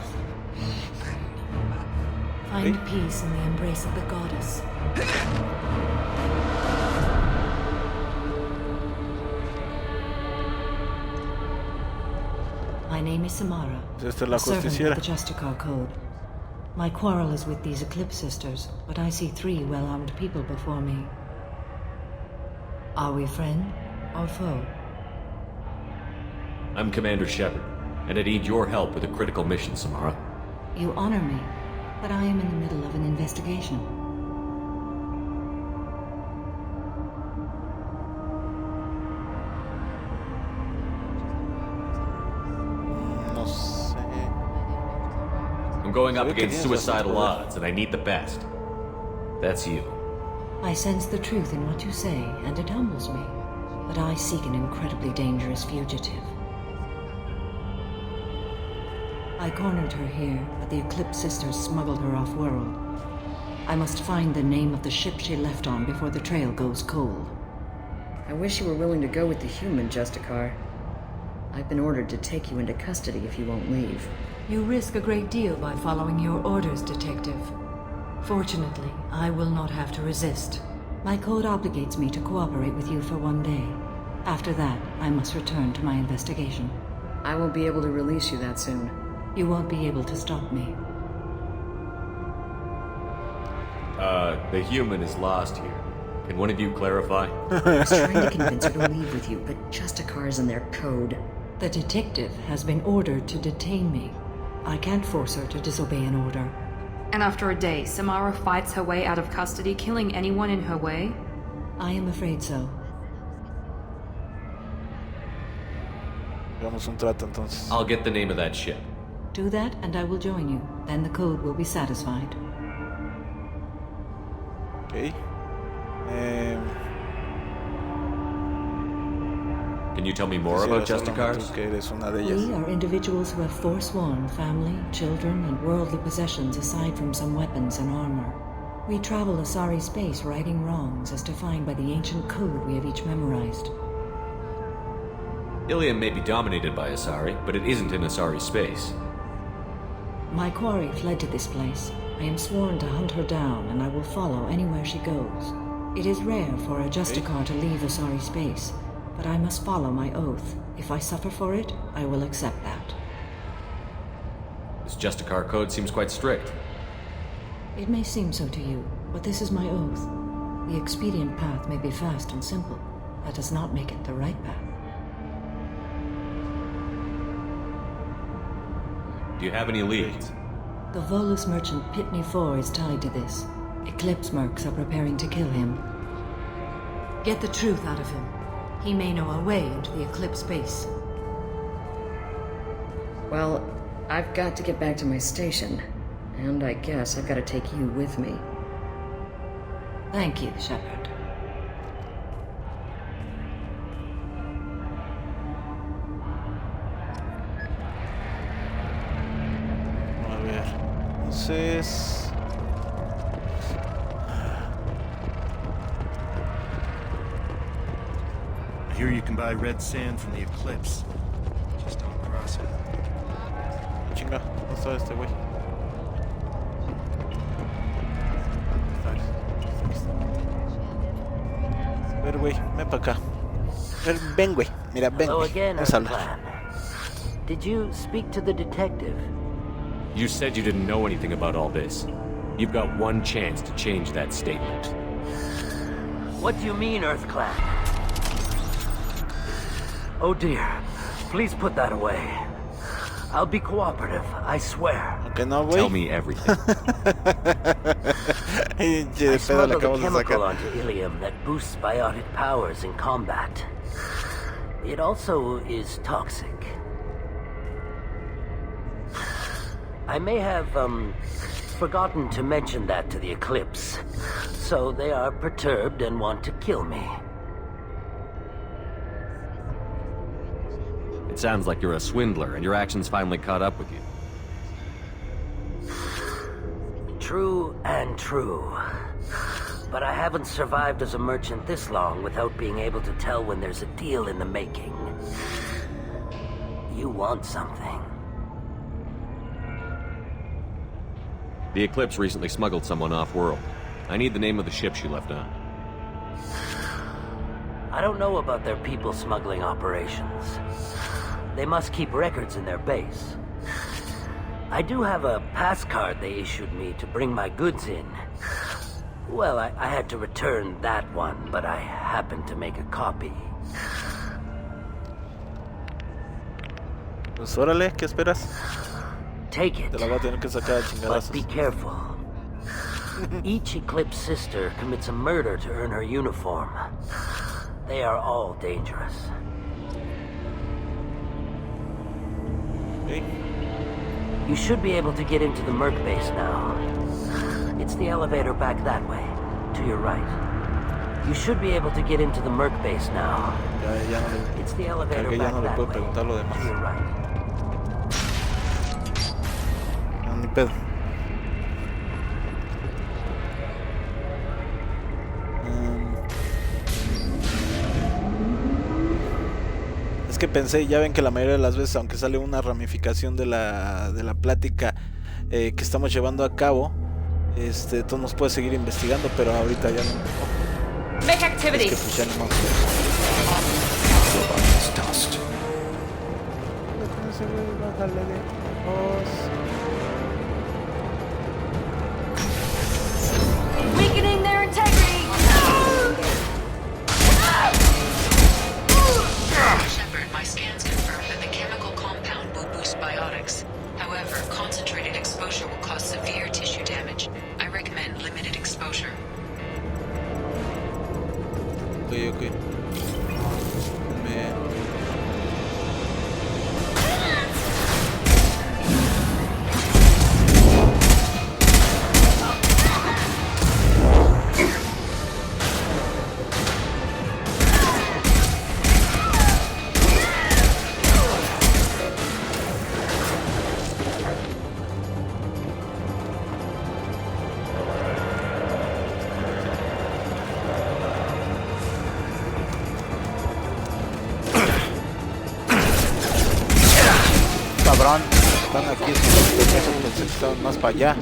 Find peace in the embrace of the goddess. My name is Samara, a servant of the Justicar Code. My quarrel is with these Eclipse sisters, but I see 3 well-armed people before me. Are we friend or foe? I'm Commander Shepard, and I need your help with a critical mission, Samara. You honor me, but I am in the middle of an investigation. I'm going up against suicidal odds, and I need the best. That's you. I sense the truth in what you say, and it humbles me. But I seek an incredibly dangerous fugitive. I cornered her here, but the Eclipse sisters smuggled her off-world. I must find the name of the ship she left on before the trail goes cold. I wish you were willing to go with the human, Justicar. I've been ordered to take you into custody if you won't leave. You risk a great deal by following your orders, Detective. Fortunately, I will not have to resist. My code obligates me to cooperate with you for 1 day. After that, I must return to my investigation. I won't be able to release you that soon. You won't be able to stop me. The human is lost here. Can one of you clarify? I was trying to convince her to leave with you, but Justicar's in their code. The detective has been ordered to detain me. I can't force her to disobey an order. And after a day, Samara fights her way out of custody, killing anyone in her way? I am afraid so. I'll get the name of that ship. Do that and I will join you. Then the code will be satisfied. Okay. Can you tell me more about Justicars? We are individuals who have forsworn family, children, and worldly possessions aside from some weapons and armor. We travel Asari space righting wrongs as defined by the ancient code we have each memorized. Ilium may be dominated by Asari, but it isn't in Asari space. My quarry fled to this place. I am sworn to hunt her down, and I will follow anywhere she goes. It is rare for a Justicar to leave Asari space, but I must follow my oath. If I suffer for it, I will accept that. This Justicar code seems quite strict. It may seem so to you, but this is my oath. The expedient path may be fast and simple. That does not make it the right path. Do you have any leads? The Volus merchant Pitney 4 is tied to this. Eclipse mercs are preparing to kill him. Get the truth out of him. He may know our way into the Eclipse base. Well, I've got to get back to my station. And I guess I've got to take you with me. Thank you, Shepard. Entonces... I hear you can buy red sand from the Eclipse. Just don't cross it. Chinga, ¿dónde está este güey? A ver, güey, ven para acá. Ven, güey. Mira, ven. Hello again, Vamos a hablar. Did you speak to the detective? You said you didn't know anything about all this. You've got one chance to change that statement. What do you mean, EarthClan? Oh dear. Please put that away. I'll be cooperative, I swear. Okay, no, tell me everything. I smuggled a chemical onto Ilium that boosts biotic powers in combat. It also is toxic. I may have, forgotten to mention that to the Eclipse, so they are perturbed and want to kill me. It sounds like you're a swindler, and your actions finally caught up with you. True and true. But I haven't survived as a merchant this long without being able to tell when there's a deal in the making. You want something. The Eclipse recently smuggled someone off-world. I need the name of the ship she left on. I don't know about their people smuggling operations. They must keep records in their base. I do have a pass card they issued me to bring my goods in. Well, I had to return that one, but I happened to make a copy. Pues órale, ¿qué esperas? Take it. Te la voy a tener que sacar a chingadazos. But be careful. Each Eclipse sister commits a murder to earn her uniform. They are all dangerous. Okay. You should be able to get into the Merc base now. It's the elevator back that way, to your right. You should be able to get into the Merc base now. It's the elevator back that way, to your right. pedo. Es que pensé, ya ven que la mayoría de las veces, aunque sale una ramificación de la plática que estamos llevando a cabo, tú nos puedes seguir investigando, pero ahorita ya no. Make activity. Es que pues ya no más. Weakening their integrity. Shepard, my scans confirm that the chemical compound will boost biotics. However, concentrated exposure will cause severe tissue damage. I recommend limited exposure. Ok. Cabrón, están aquí, pensé que estaban más para allá.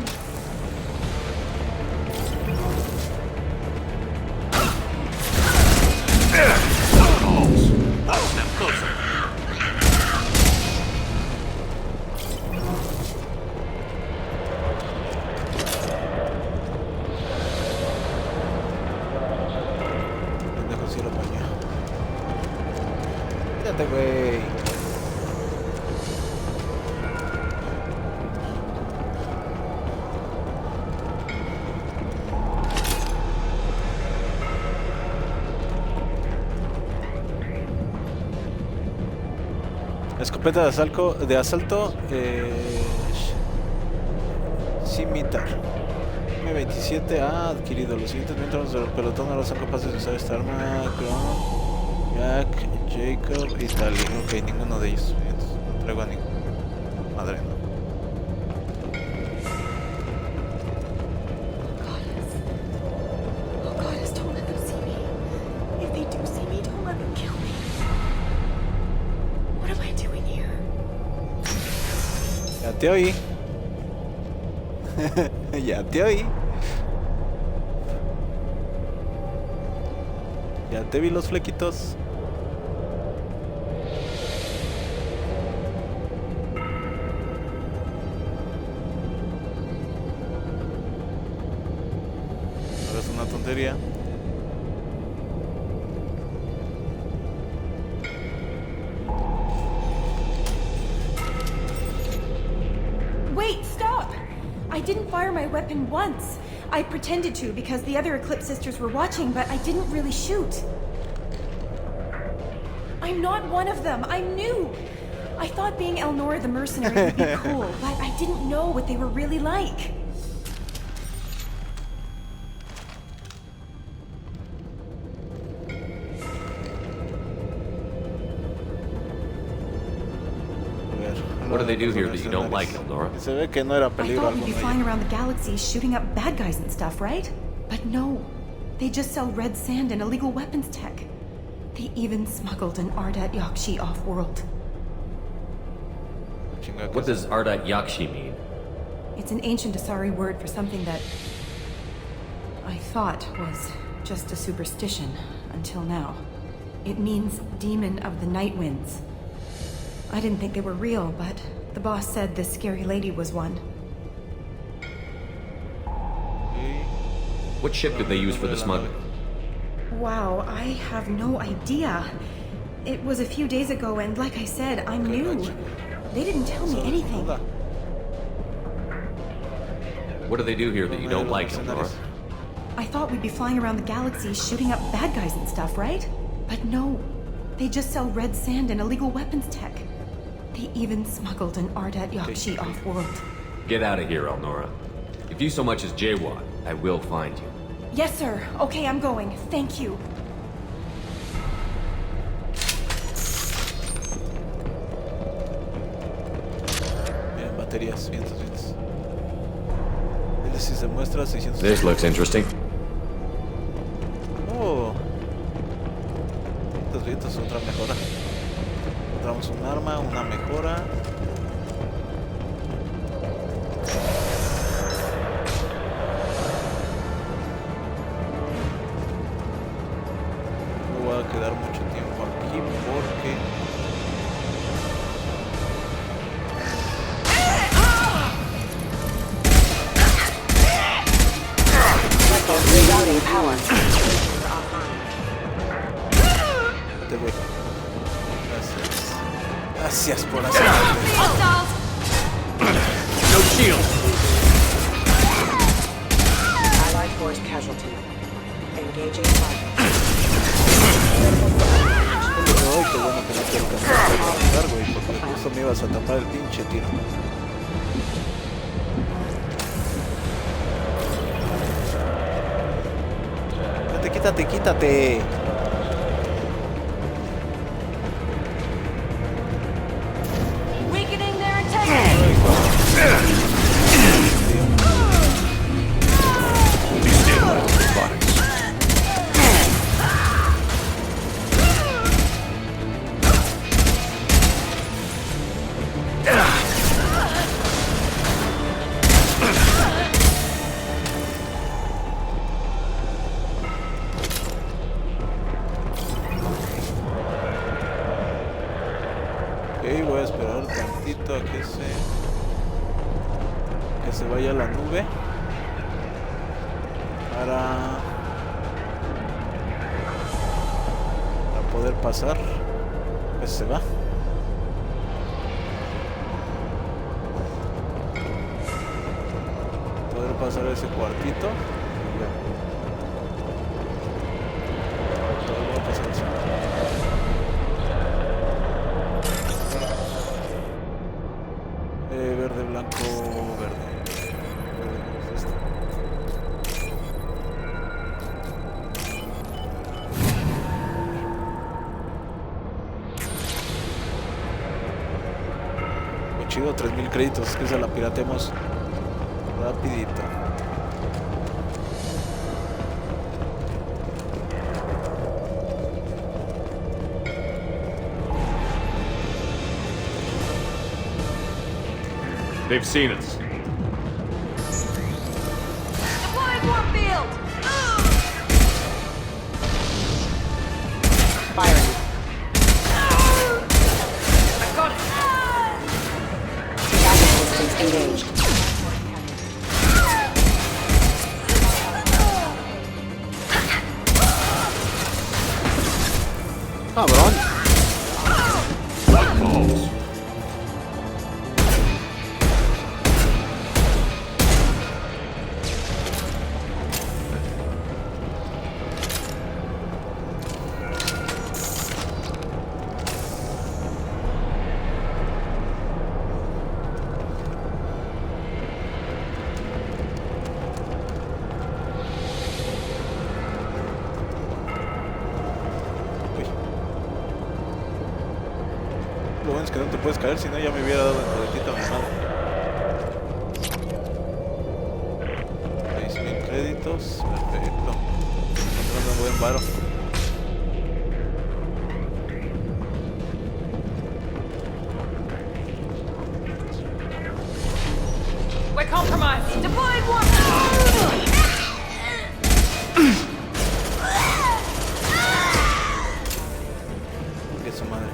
Pendejo cielo para allá. Mírate, güey. Escopeta de asalto Scimitar M27 ha adquirido. Los siguientes miembros del pelotón ahora son capaces de usar esta arma: Cron, Jack, Jacob y Tali. Ok, ninguno de ellos. Entonces, no traigo a ninguno. Madre, no. Ya te oí. Ya te oí. Ya te vi los flequitos. Ahora es una tontería. Wait, stop! I didn't fire my weapon once. I pretended to because the other Eclipse sisters were watching, but I didn't really shoot. I'm not one of them. I'm new. I thought being Elnora the mercenary would be cool, but I didn't know what they were really like. What do they do here that you don't like, Elnora? Se ve que no era I peligro thought we'd be alguno. flying around the galaxy shooting up bad guys and stuff, right? But no. They just sell red sand and illegal weapons tech. They even smuggled an Ardat Yakshi off-world. What does Ardat Yakshi mean? It's an ancient Asari word for something that I thought was just a superstition until now. It means demon of the night winds. I didn't think they were real, but the boss said this scary lady was one. What ship did they use for the smuggling? Wow, I have no idea. It was a few days ago, and like I said, I'm new. They didn't tell me anything. What do they do here that you don't like, Elnora? I thought we'd be flying around the galaxy shooting up bad guys and stuff, right? But no. They just sell red sand and illegal weapons tech. They even smuggled an Ardat Yakshi off-world. Get out of here, Elnora. If you so much as jaywalk, I will find you. Yes, sir. Okay, I'm going. Thank you. Miren, baterías, vientos. se muestra 600. This looks interesting. Oh. Vientos, otra mejora. Encontramos un arma, una mejora. No voy a quedar mucho tiempo aquí porque te voy. Gracias. Gracias por hacerlo. No shield. Allied force casualty. Engaging target. Ay, qué bueno que no te alcanzaste a levantar, güey, porque justo me ibas a tapar el pinche tiro. Quítate, quítate. Weakening their integrity. Voy a esperar tantito a que se vaya la nube para poder pasar. Pues se va. Poder pasar ese cuartito. Voy a pasar eso. Verde, blanco, verde. Muy chido, 3000 créditos, que se la piratemos rapidito. They've seen us. Deploying warfield. Firing. I got it. Gas systems engaged. Cabrón. What balls? Lo bueno es que no te puedes caer, si no ya me hubiera dado en toditita mi madre. 6000 créditos, perfecto. Encontrando un buen varo. We're compromised. Deploying warfield. Que su madre.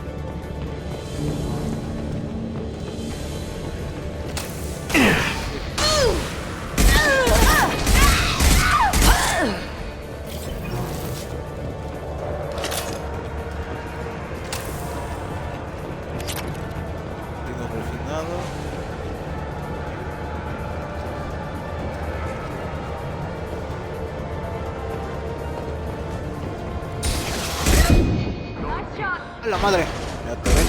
Vino refinado. ¡A la madre! Me atoré.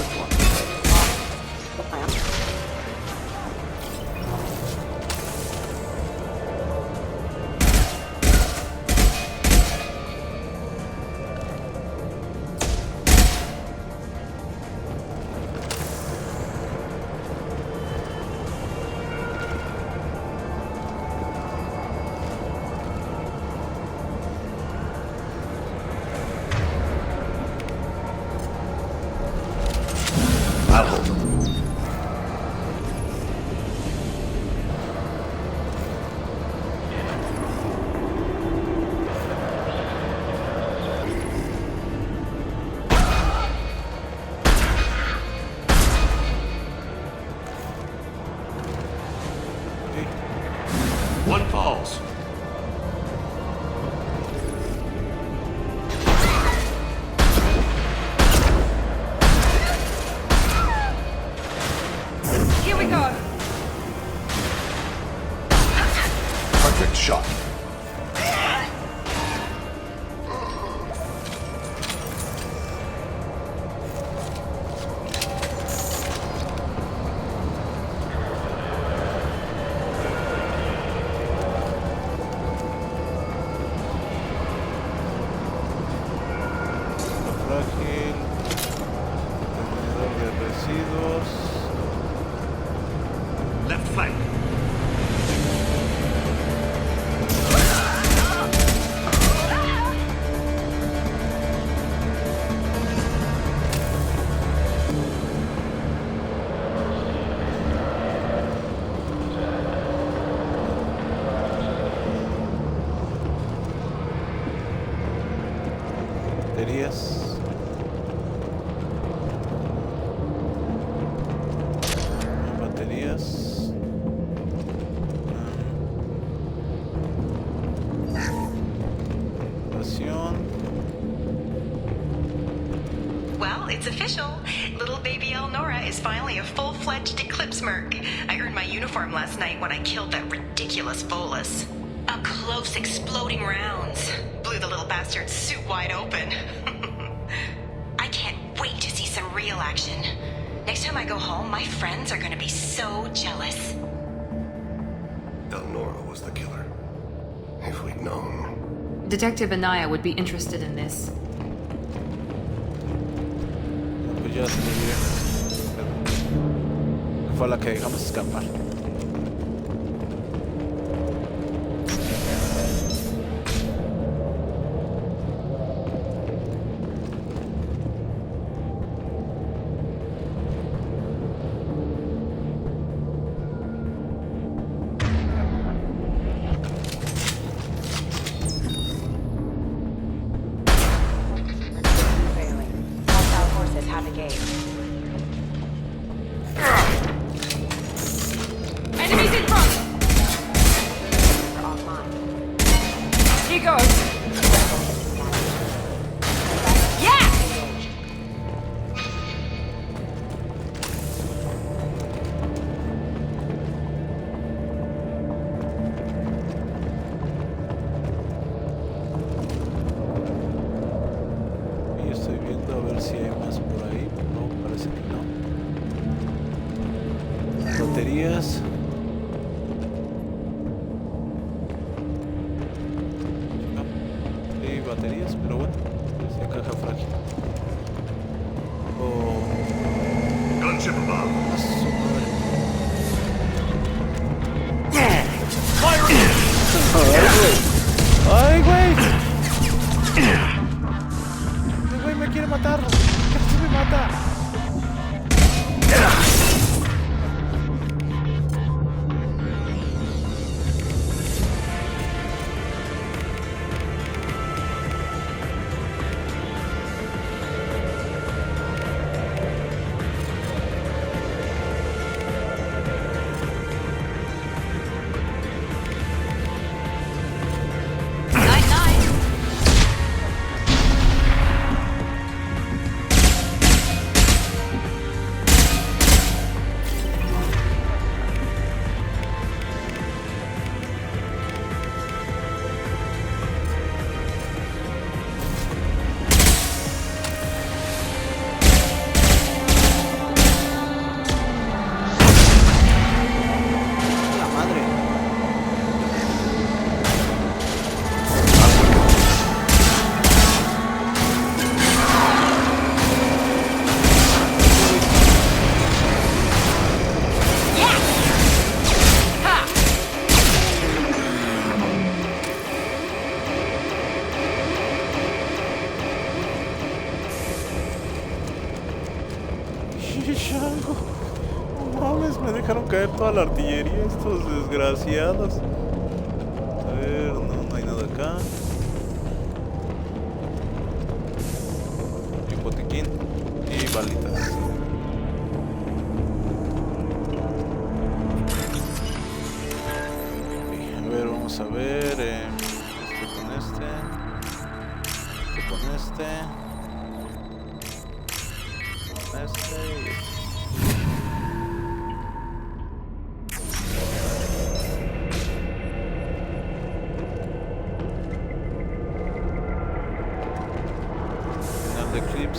frágil. Contenedor de residuos. Left flank. Baterías. Well, it's official. Little baby Elnora is finally a full-fledged Eclipse merc. I earned my uniform last night when I killed that ridiculous Volus. Up close, exploding rounds. Blew the little bastard's suit wide open. I can't wait to see some real action. Next time I go home, my friends are gonna be so jealous. Elnora was the killer. If we'd known. Detective Anaya would be interested in this. Pues ya se me olvidó. Fue la que dejamos escapar. Enemies in front! He goes! Yeah! Y estoy viendo a ver si hay más por ahí. No, parece que no. Baterías. Y baterías, pero bueno, es de caja frágil. Oh. Gunship above. A su madre. ¡Ay, güey! ¡El güey me quiere matar! ¡Casi me mata! Chango, no mames, me dejaron caer toda la artillería estos desgraciados. A ver, no hay nada acá. Y un botiquín y balitas. A ver, vamos a ver. Este con este. Este con este.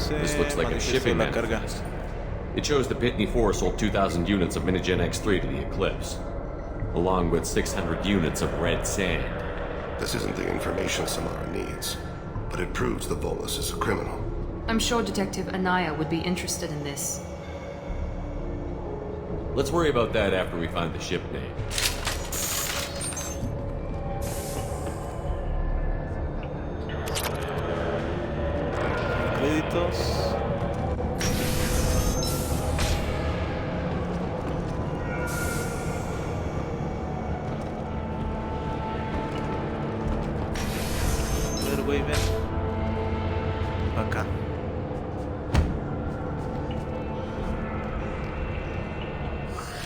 This looks like a shipping manifest. It shows the Pitney 4 sold 2,000 units of Minigen X3 to the Eclipse, along with 600 units of red sand. This isn't the information Samara needs, but it proves the Volus is a criminal. I'm sure Detective Anaya would be interested in this. Let's worry about that after we find the ship name. Créditos. A ver, güey, ven. Acá.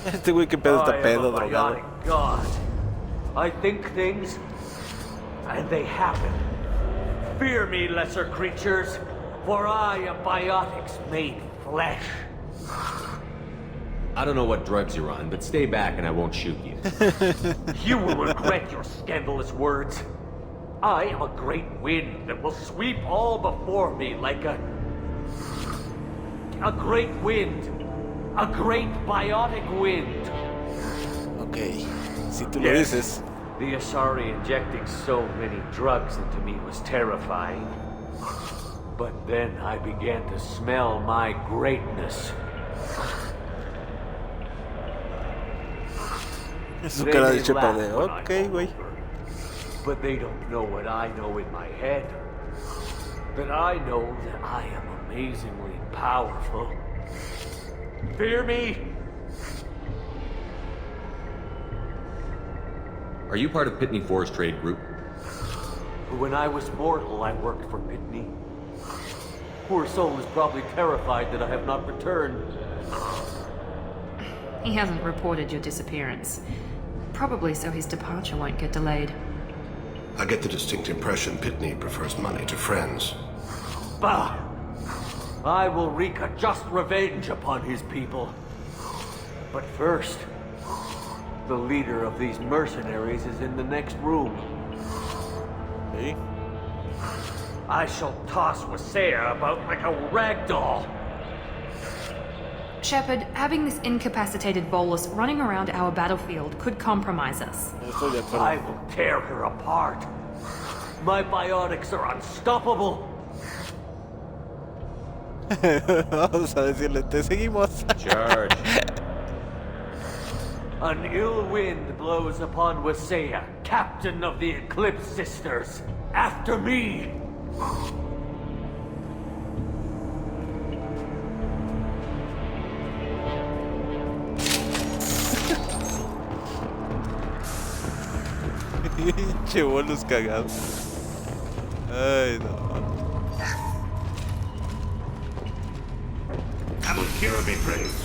Este güey que pedo está pedo, drogado. God. I think things, and they happen. Fear me, lesser creatures, for I am biotics made flesh. I don't know what drugs you're on, but stay back and I won't shoot you. You will regret your scandalous words. I am a great wind that will sweep all before me like a great wind. A great biotic wind. Okay, si tú lo dices. The Asari injecting so many drugs into me was terrifying. But then I began to smell my greatness. Su cara de chepa de, ok, güey. But they don't know what I know in my head. That I know that I am amazingly powerful. Fear me? Are you part of Pitney 4's trade group? When I was mortal, I worked for Pitney. Poor soul is probably terrified that I have not returned. He hasn't reported your disappearance. Probably so his departure won't get delayed. I get the distinct impression Pitney prefers money to friends. Bah! I will wreak a just revenge upon his people. But first, the leader of these mercenaries is in the next room. Hey? I shall toss Wasea about like a rag doll. Shepard, having this incapacitated Volus running around our battlefield could compromise us. I will tear her apart. My biotics are unstoppable. Vamos a decirle, te seguimos. Charge. An ill wind blows upon Wasea, captain of the Eclipse Sisters. After me! Pinche bolos cagados. Ay, no. Amalkira be praised.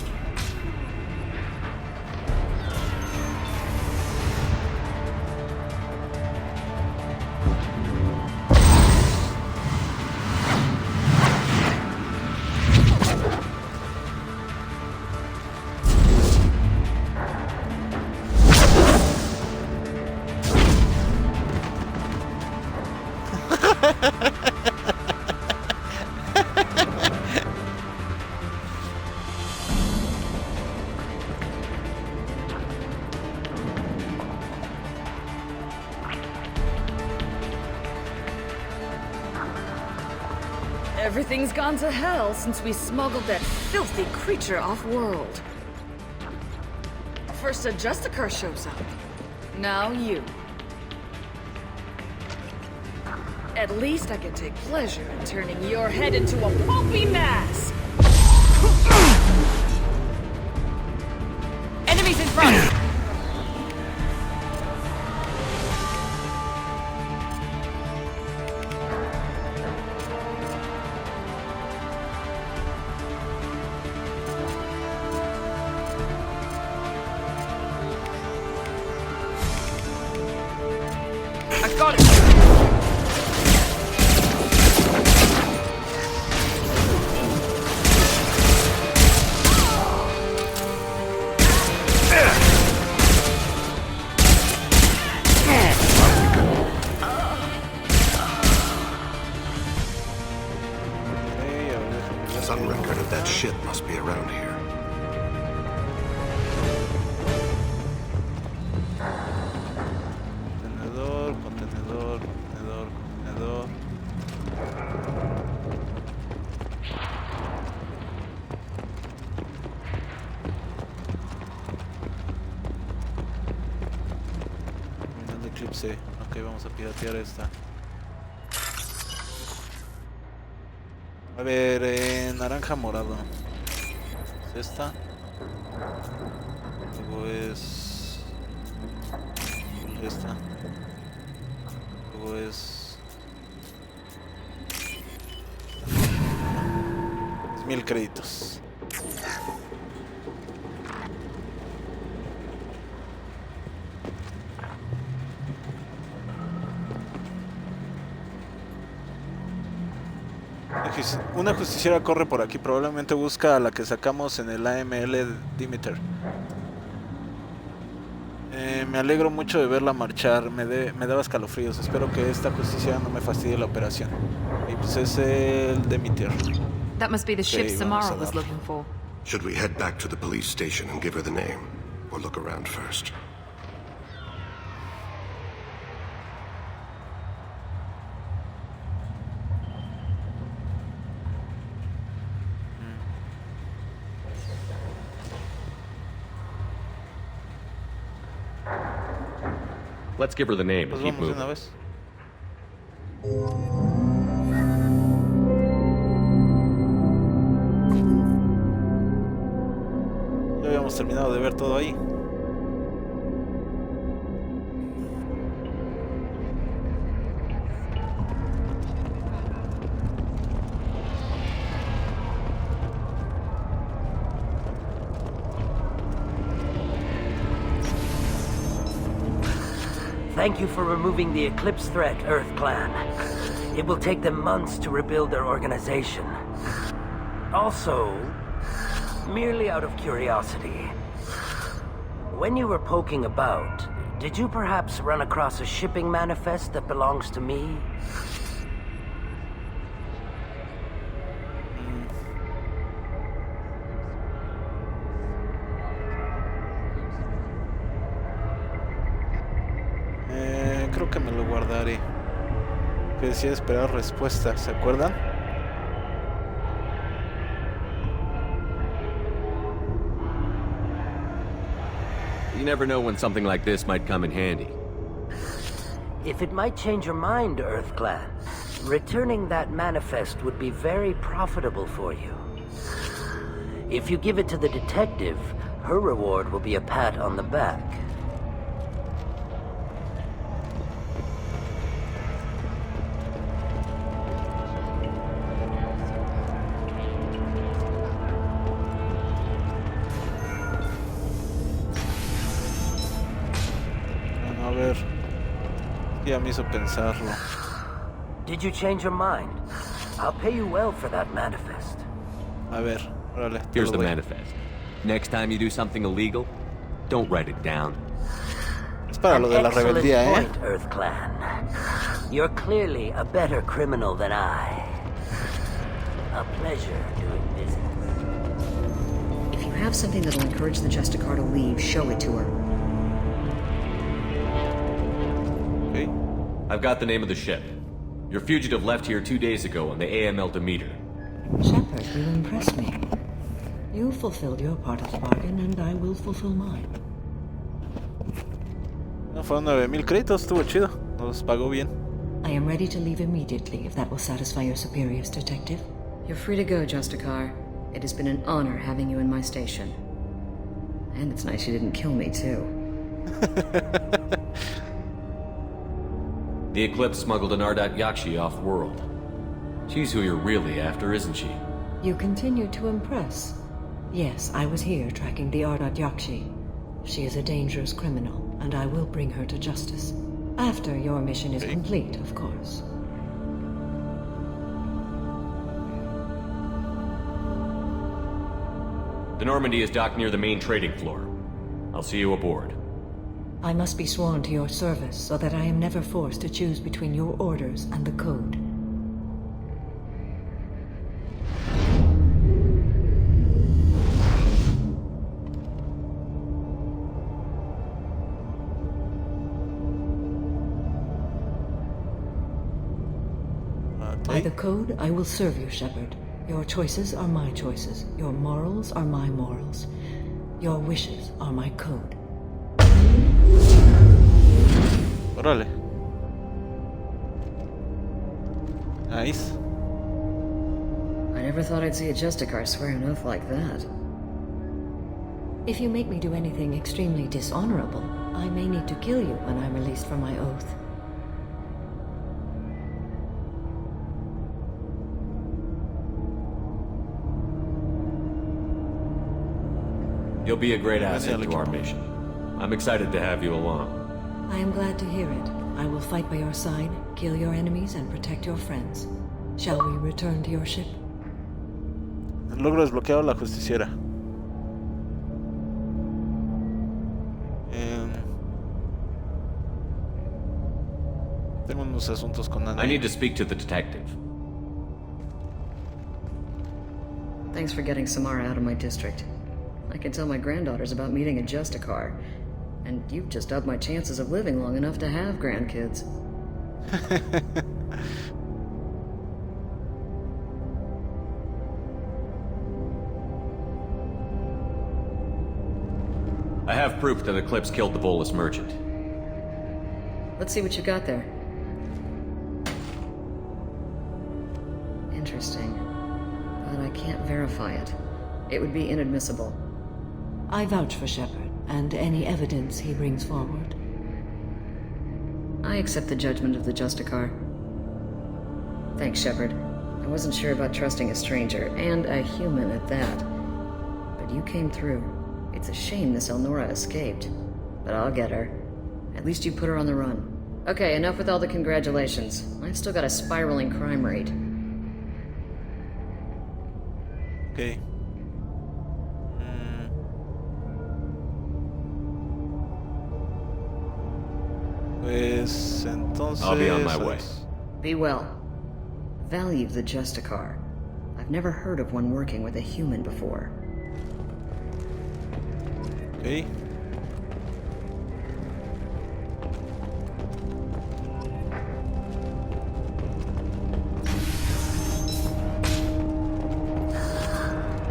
Everything's gone to hell since we smuggled that filthy creature off-world. First a Justicar shows up. Now you. At least I can take pleasure in turning your head into a pulpy mass! Enemies in front! I got it! Some record of that ship must be around here. Contenedor, contenedor, contenedor, contenedor. avise. Ok, vamos a piratear esta. A ver, naranja morado. Es esta. Luego es esta. Luego es 1000 créditos. Una justiciera corre por aquí, probablemente busca a la que sacamos en el AML Demeter. Me alegro mucho de verla marchar, me daba escalofríos. Espero que esta justiciera no me fastidie la operación. Y pues es el Demeter. That must be the ship Samara was looking for. Should we head back to the police station and give her the name, or look around first? Let's give her the name and keep moving. Ya habíamos terminado de ver todo ahí. Thank you for removing the Eclipse threat, Earth Clan. It will take them months to rebuild their organization. Also, merely out of curiosity, when you were poking about, did you perhaps run across a shipping manifest that belongs to me? Creo que me lo guardaré. Que decía esperar respuesta, ¿se acuerdan? You never know when something like this might come in handy. If it might change your mind, Earth Clan, returning that manifest would be very profitable for you. If you give it to the detective, her reward will be a pat on the back. Ya me hizo pensarlo. Did you change your mind? I'll pay you well for that manifest. A ver, órale. Here's the manifest. Next time you do something illegal, don't write it down. Es para lo de la rebeldía, point, Earth Clan. You're clearly a better criminal than I. A pleasure doing business. If you have something that'll encourage the Justicar to leave, show it to her. Okay. I've got the name of the ship. Your fugitive left here 2 days ago on the AML Demeter. Shepard, you impress me. You fulfilled your part of the bargain, and I will fulfill mine. No, fueron 9000 créditos, estuvo chido. Nos pagó bien. I am ready to leave immediately, if that will satisfy your superiors, Detective. You're free to go, Justicar. It has been an honor having you in my station. And it's nice you didn't kill me, too. The Eclipse smuggled an Ardat Yakshi off-world. She's who you're really after, isn't she? You continue to impress. Yes, I was here tracking the Ardat Yakshi. She is a dangerous criminal, and I will bring her to justice. After your mission is complete, of course. The Normandy is docked near the main trading floor. I'll see you aboard. I must be sworn to your service so that I am never forced to choose between your orders and the code. By the code, I will serve you, Shepard. Your choices are my choices. Your morals are my morals. Your wishes are my code. Órale. Nice. I never thought I'd see a Justicar swear an oath like that. If you make me do anything extremely dishonorable, I may need to kill you when I'm released from my oath. You'll be a great asset to our mission. I'm excited to have you along. I am glad to hear it. I will fight by your side, kill your enemies, and protect your friends. Shall we return to your ship? Logro desbloqueado la justiciera. Tengo unos asuntos con Ana. I need to speak to the detective. Thanks for getting Samara out of my district. I can tell my granddaughters about meeting a Justicar, and you've just upped my chances of living long enough to have grandkids. I have proof that Eclipse killed the Volus merchant. Let's see what you got there. Interesting. But I can't verify it. It would be inadmissible. I vouch for Shepard, and any evidence he brings forward. I accept the judgment of the Justicar. Thanks, Shepard. I wasn't sure about trusting a stranger, and a human at that. But you came through. It's a shame this Elnora escaped. But I'll get her. At least you put her on the run. Okay, enough with all the congratulations. I've still got a spiraling crime rate. Okay. Pues entonces... I'll be on my way. Be well. Value the Justicar. I've never heard of one working with a human before. Okay.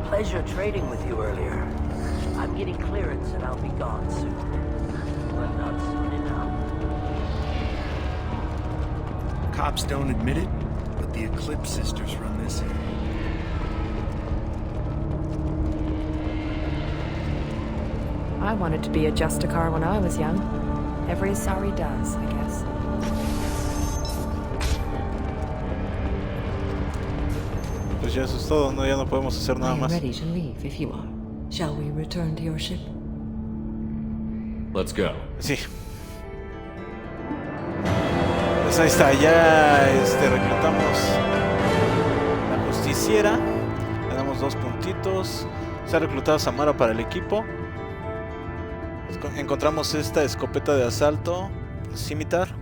Pleasure trading with you earlier. I'm getting clearance and I'll be gone soon. But not soon enough. Cops don't admit it, but the Eclipse sisters run this area. I wanted to be a Justicar when I was young. Every Asari does, I guess. Pues ya eso es todo, ¿no? Ya no podemos hacer nada más. I am ready to leave if you are. Shall we return to your ship? Let's go. Sí. Pues ahí está, ya reclutamos la justiciera. Le damos 2 puntitos. Se ha reclutado a Samara para el equipo. Encontramos esta escopeta de asalto, scimitar.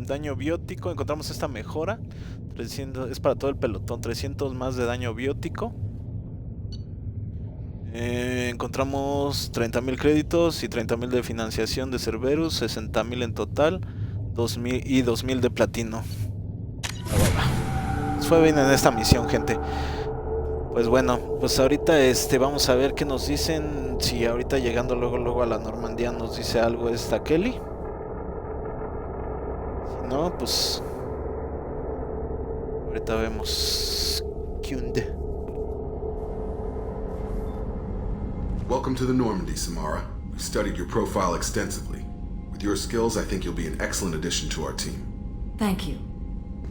Daño biótico. Encontramos esta mejora. 300, es para todo el pelotón. 300 más de daño biótico. Encontramos 30.000 créditos y 30.000 de financiación de Cerberus. 60.000 en total. 2.000 y 2.000 de platino. Nos fue bien en esta misión, gente. Pues bueno, pues ahorita vamos a ver qué nos dicen. Si ahorita llegando luego a la Normandía nos dice algo esta Kelly. Si no, pues ahorita vemos qué onda. Welcome to the Normandy, Samara. We've studied your profile extensively. With your skills, I think you'll be an excellent addition to our team. Thank you.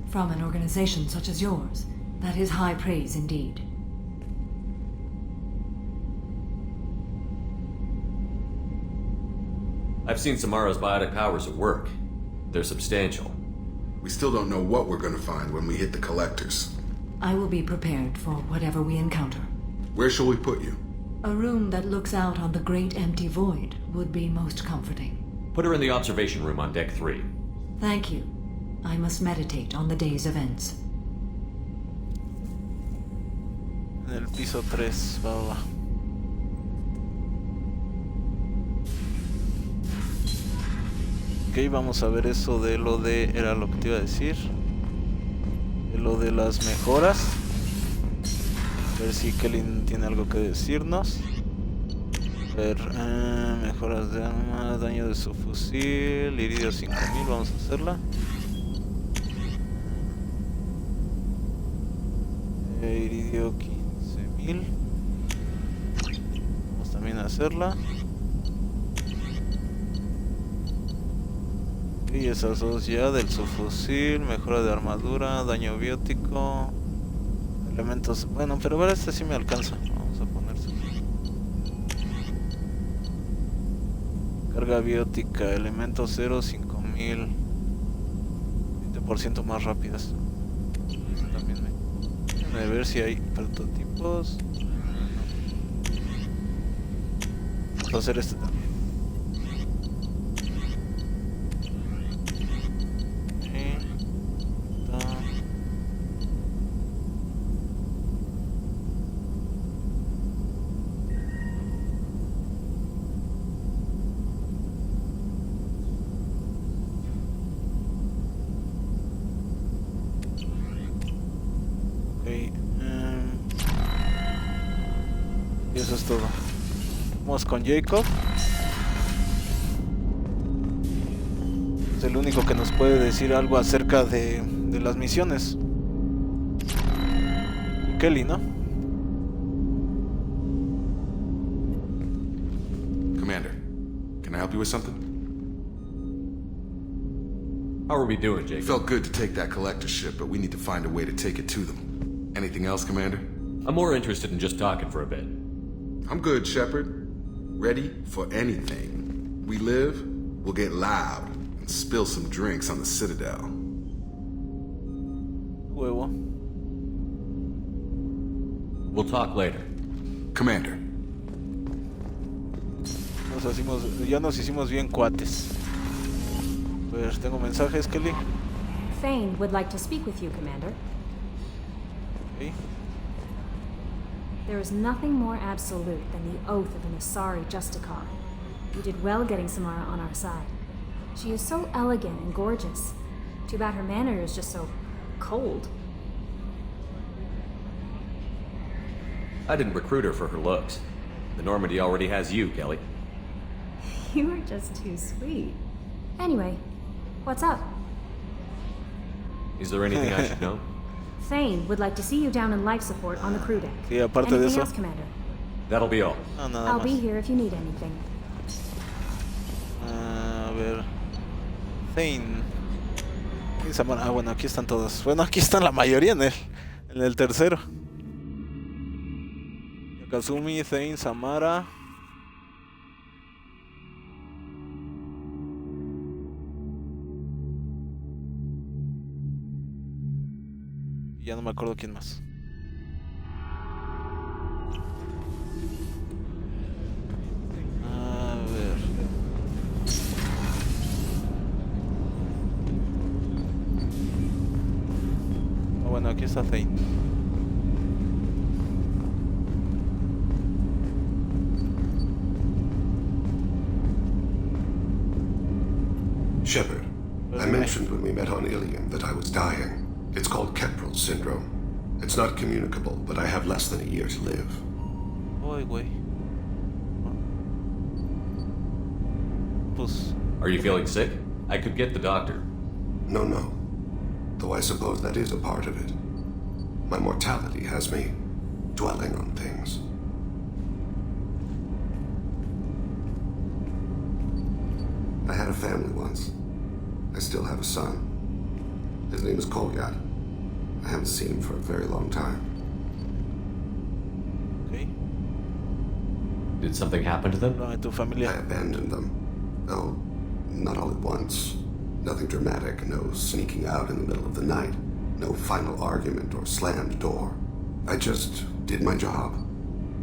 From an organization such as yours, that is high praise indeed. I've seen Samara's biotic powers at work. They're substantial. We still don't know what we're going to find when we hit the collectors. I will be prepared for whatever we encounter. Where shall we put you? A room that looks out on the great empty void would be most comforting. Put her in the observation room on deck 3. Thank you. I must meditate on the day's events. En el piso 3, va. Ok, vamos a ver eso de lo de... Era lo que te iba a decir. De lo de las mejoras. A ver si Kelly tiene algo que decirnos. ver, mejoras de arma, daño de su fusil, iridio 5000, vamos a hacerla. Iridio 15000. Vamos también a hacerla. Y esas dos ya del subfusil, mejora de armadura, daño biótico, elementos. Bueno, pero ahora este sí me alcanza. Vamos a ponerse. Carga biótica, elemento 0, 5000. 20% más rápidas. Eso también me... A ver si hay prototipos. Vamos a hacer este también. Y eso es todo. Vamos con Jacob. Es el único que nos puede decir algo acerca de las misiones. Kelly, ¿no? Commander, can I help you with something? How are we doing, Jacob? Felt good to take that collector ship, but we need to find a way to take it to them. Anything else, Commander? I'm more interested in just talking for a bit. I'm good, Shepard. Ready for anything. We live, we'll get loud and spill some drinks on the Citadel. Huevo. We'll talk later. Commander. Ya nos hicimos bien cuates. Pues tengo mensajes, Kelly. Thane would like to speak with you, Commander. Okay. There is nothing more absolute than the oath of an Asari Justicar. You did well getting Samara on our side. She is so elegant and gorgeous. Too bad her manner is just so cold. I didn't recruit her for her looks. The Normandy already has you, Kelly. You are just too sweet. Anyway, what's up? Is there anything I should know? Thane would like to see you down in life support on the crew deck. Sí, aparte anything de eso. Else, Commander? That'll be all. No, I'll be here if you need anything. A ver. Thane. Bueno, aquí están todos. Bueno, aquí están la mayoría en el tercero. Kazumi, Thane, Samara. Y ya no me acuerdo quién más. A ver. Bueno, aquí está Thane. Shepard, I mentioned when we met on Ilium that I was dying. It's called Keprel syndrome. It's not communicable, but I have less than a year to live. Are you feeling sick? I could get the doctor. No. Though I suppose that is a part of it. My mortality has me dwelling on things. I had a family once. I still have a son. His name is Kolyat. I haven't seen him for a very long time. Okay. Did something happen to them? No, tu familia. I abandoned them. Oh, not all at once. Nothing dramatic, no sneaking out in the middle of the night, no final argument or slammed door. I just did my job.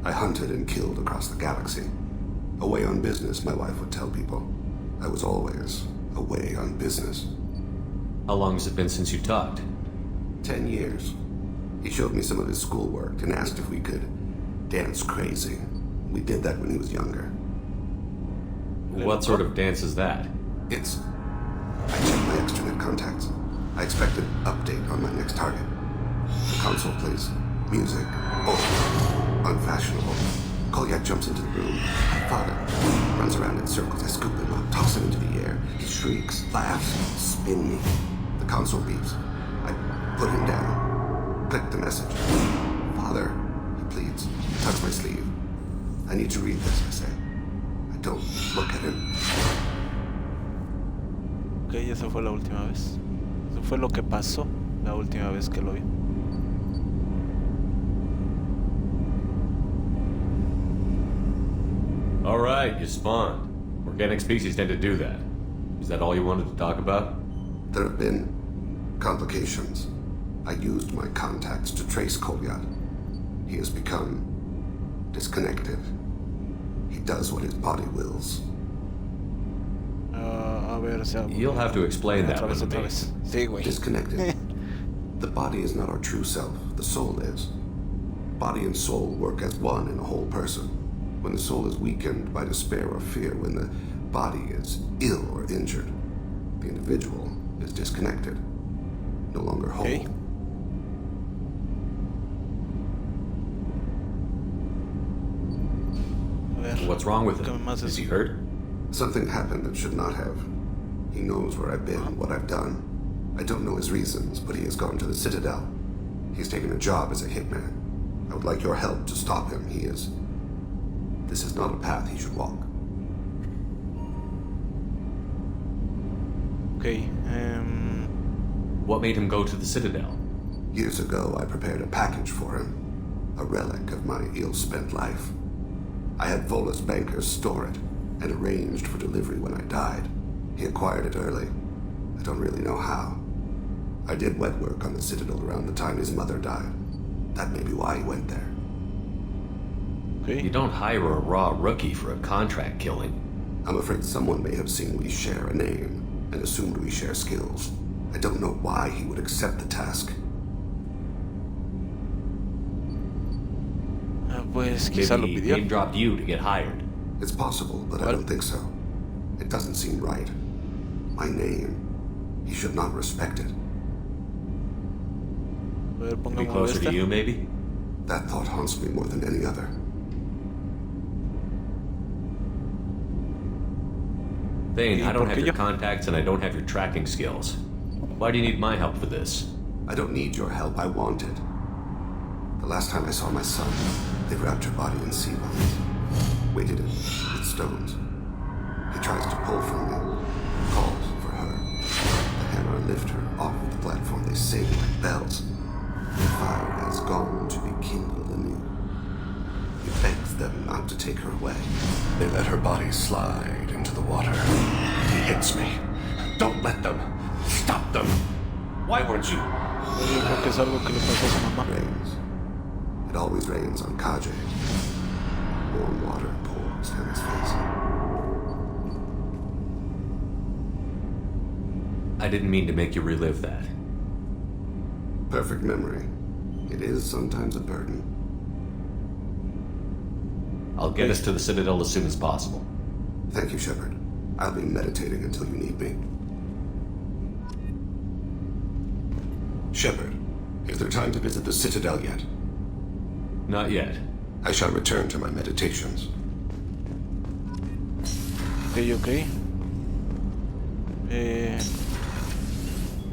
I hunted and killed across the galaxy. Away on business, my wife would tell people. I was always away on business. How long has it been since you talked? 10 years. He showed me some of his schoolwork and asked if we could dance crazy. We did that when he was younger. What sort of dance is that? It's... I checked my extranet contacts. I expect an update on my next target. The console plays music. Old. Unfashionable. Kolyak jumps into the room. My father runs around in circles. I scoop him up, toss him into the air. He shrieks, laughs, spin me. The console beeps. I put him down. Click the message. Father, he pleads. Tugs my sleeve. I need to read this, I say. I don't look at him. Ok, esa fue la última vez. Eso fue lo que pasó la última vez que lo vi. Alright, you spawned. Organic species tend to do that. Is that all you wanted to talk about? There have been complications. I used my contacts to trace Kolyak. He has become disconnected. He does what his body wills. You'll have to explain that one to me. Sí, güey. Disconnected. The body is not our true self. The soul is. Body and soul work as one in a whole person. When the soul is weakened by despair or fear, when the body is ill or injured, the individual is disconnected, no longer whole. Okay. What's wrong with him? Is he hurt? Something happened that should not have. He knows where I've been, what I've done. I don't know his reasons, but he has gone to the Citadel. He's taken a job as a hitman. I would like your help to stop him. This is not a path he should walk. Okay, What made him go to the Citadel? Years ago, I prepared a package for him. A relic of my ill-spent life. I had Volus bankers store it, and arranged for delivery when I died. He acquired it early. I don't really know how. I did wet work on the Citadel around the time his mother died. That may be why he went there. Okay. You don't hire a raw rookie for a contract killing. I'm afraid someone may have seen we share a name, and assumed we share skills. I don't know why he would accept the task. Pues quizá lo Maybe pidió. he dropped you to get hired. It's possible, but I don't think so. It doesn't seem right. My name. He should not respect it. Be closer to you, maybe? That thought haunts me more than any other. Thane, I don't have your contacts and I don't have your tracking skills. Why do you need my help for this? I don't need your help. I want it. The last time I saw my son, they wrapped her body in sea vines, weighted it with stones. He tries to pull from me, calls for her. The hammer lift her off the platform. They sing like bells. The fire has gone to be kindled anew. He begs them not to take her away. They let her body slide into the water. He hits me. Don't let them. Stop them. Why weren't you? Creo que es algo que le pasó a su mamá. Rains. It always rains on Kaje. Warm water pours down his face. I didn't mean to make you relive that. Perfect memory. It is sometimes a burden. I'll get us to the Citadel as soon as possible. Thank you, Shepard. I'll be meditating until you need me. Shepard, is there time to visit the Citadel yet? Not yet. I shall return to my meditations. Ok.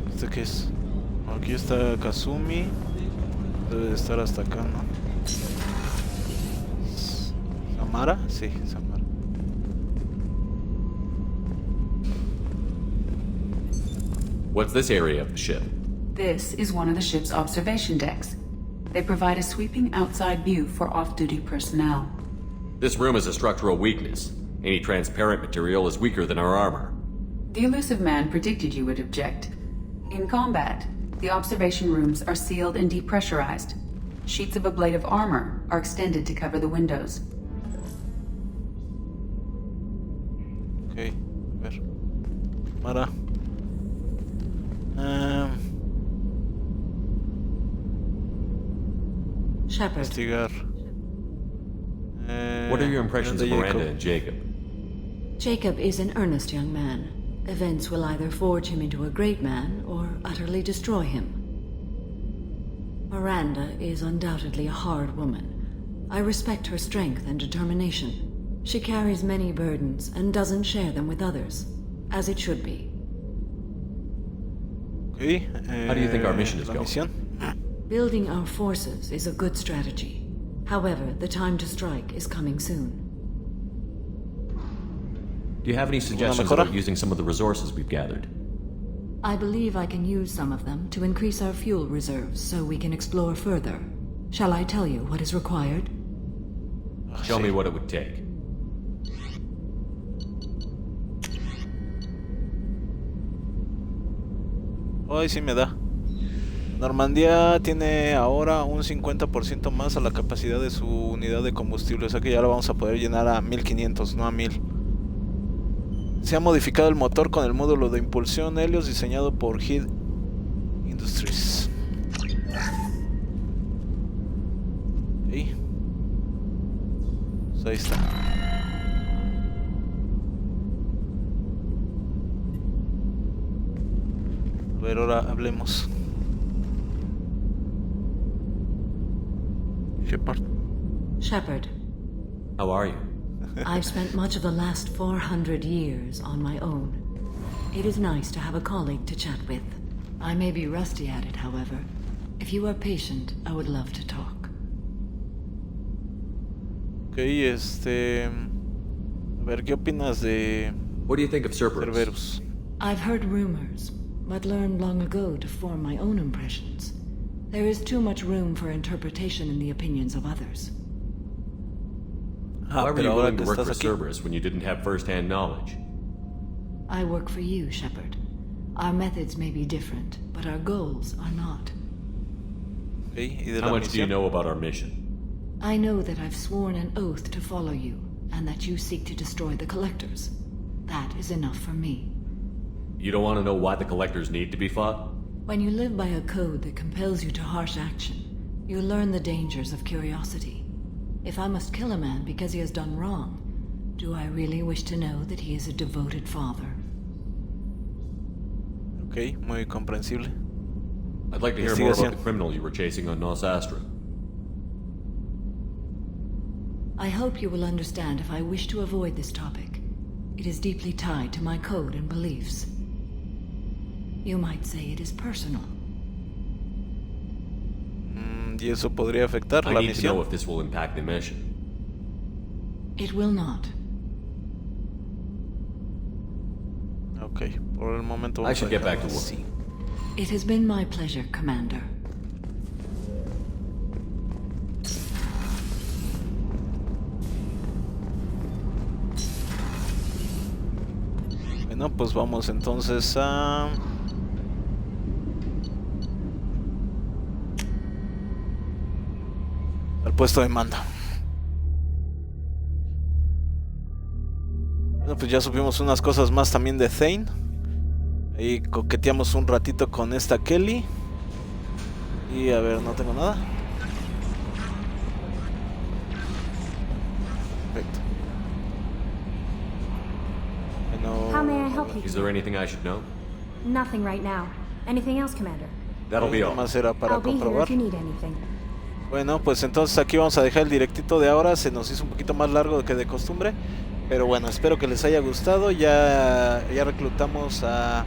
¿Este qué es? Aquí está Kazumi. Debe de estar hasta acá, ¿no? ¿Samara? Sí, Samara. What's this area of the ship? This is one of the ship's observation decks. They provide a sweeping outside view for off-duty personnel. This room is a structural weakness. Any transparent material is weaker than our armor. The elusive man predicted you would object. In combat, the observation rooms are sealed and depressurized. Sheets of ablative armor are extended to cover the windows. Ok, a ver. Mara. Shepard. Investigar. What are your impressions of Miranda and Jacob? Jacob is an earnest young man. Events will either forge him into a great man or utterly destroy him. Miranda is undoubtedly a hard woman. I respect her strength and determination. She carries many burdens and doesn't share them with others, as it should be. Okay, how do you think our mission is going? Building our forces is a good strategy. However, the time to strike is coming soon. Do you have any suggestions about using some of the resources we've gathered? I believe I can use some of them to increase our fuel reserves so we can explore further. Shall I tell you what is required? Show me what it would take. Ay, sí me da. Normandía tiene ahora un 50% más a la capacidad de su unidad de combustible, o sea que ya lo vamos a poder llenar a 1500, no a 1000. Se ha modificado el motor con el módulo de impulsión Helios diseñado por Heat Industries. Okay. Pues ahí está. A ver, ahora hablemos. Shepard. How are you? I've spent much of the last 400 years on my own. It is nice to have a colleague to chat with. I may be rusty at it, however. If you are patient, I would love to talk. Okay, A ver, ¿qué opinas de... What do you think of Cerberus? I've heard rumors, but learned long ago to form my own impressions. There is too much room for interpretation in the opinions of others. Why were you willing to work for Cerberus when you didn't have first-hand knowledge? I work for you, Shepard. Our methods may be different, but our goals are not. How much do you know about our mission? I know that I've sworn an oath to follow you, and that you seek to destroy the Collectors. That is enough for me. You don't want to know why the Collectors need to be fought? When you live by a code that compels you to harsh action, you learn the dangers of curiosity. If I must kill a man because he has done wrong, do I really wish to know that he is a devoted father? Okay, muy comprensible. I'd like to hear more about the criminal you were chasing on Nos Astra. I hope you will understand if I wish to avoid this topic. It is deeply tied to my code and beliefs. You might say it is personal. ¿Y eso podría afectar la misión? I need to know if this will impact the mission. It will not. Okay, por el momento I should get back to work. Sí. It has been my pleasure, Commander. Bueno, pues vamos entonces a... al puesto de mando. Bueno, pues ya subimos unas cosas más también de Thane. Ahí coqueteamos un ratito con esta Kelly. Y a ver, no tengo nada. Perfecto. How may I help you? Is there anything I should know? Nothing right now. Anything else, Commander? That'll be all. Más era para I'll be here comprobar. if you need anything. Bueno, pues entonces aquí vamos a dejar el directito de ahora. Se nos hizo un poquito más largo que de costumbre, pero bueno, espero que les haya gustado. Ya reclutamos a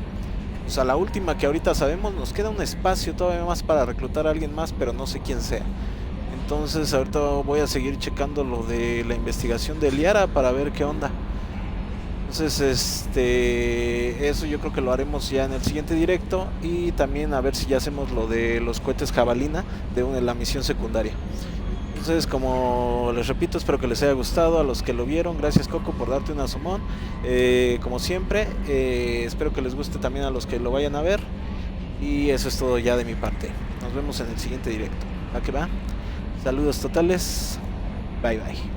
la última que ahorita sabemos. Nos queda un espacio todavía más para reclutar a alguien más, pero no sé quién sea. Entonces ahorita voy a seguir checando lo de la investigación de Liara para ver qué onda. Entonces eso yo creo que lo haremos ya en el siguiente directo. Y también a ver si ya hacemos lo de los cohetes jabalina de la misión secundaria. Entonces, como les repito, espero que les haya gustado. A los que lo vieron, gracias Coco por darte un asomón, como siempre. Espero que les guste también a los que lo vayan a ver. Y eso es todo ya de mi parte. Nos vemos en el siguiente directo. ¿A qué va? Saludos totales. Bye bye.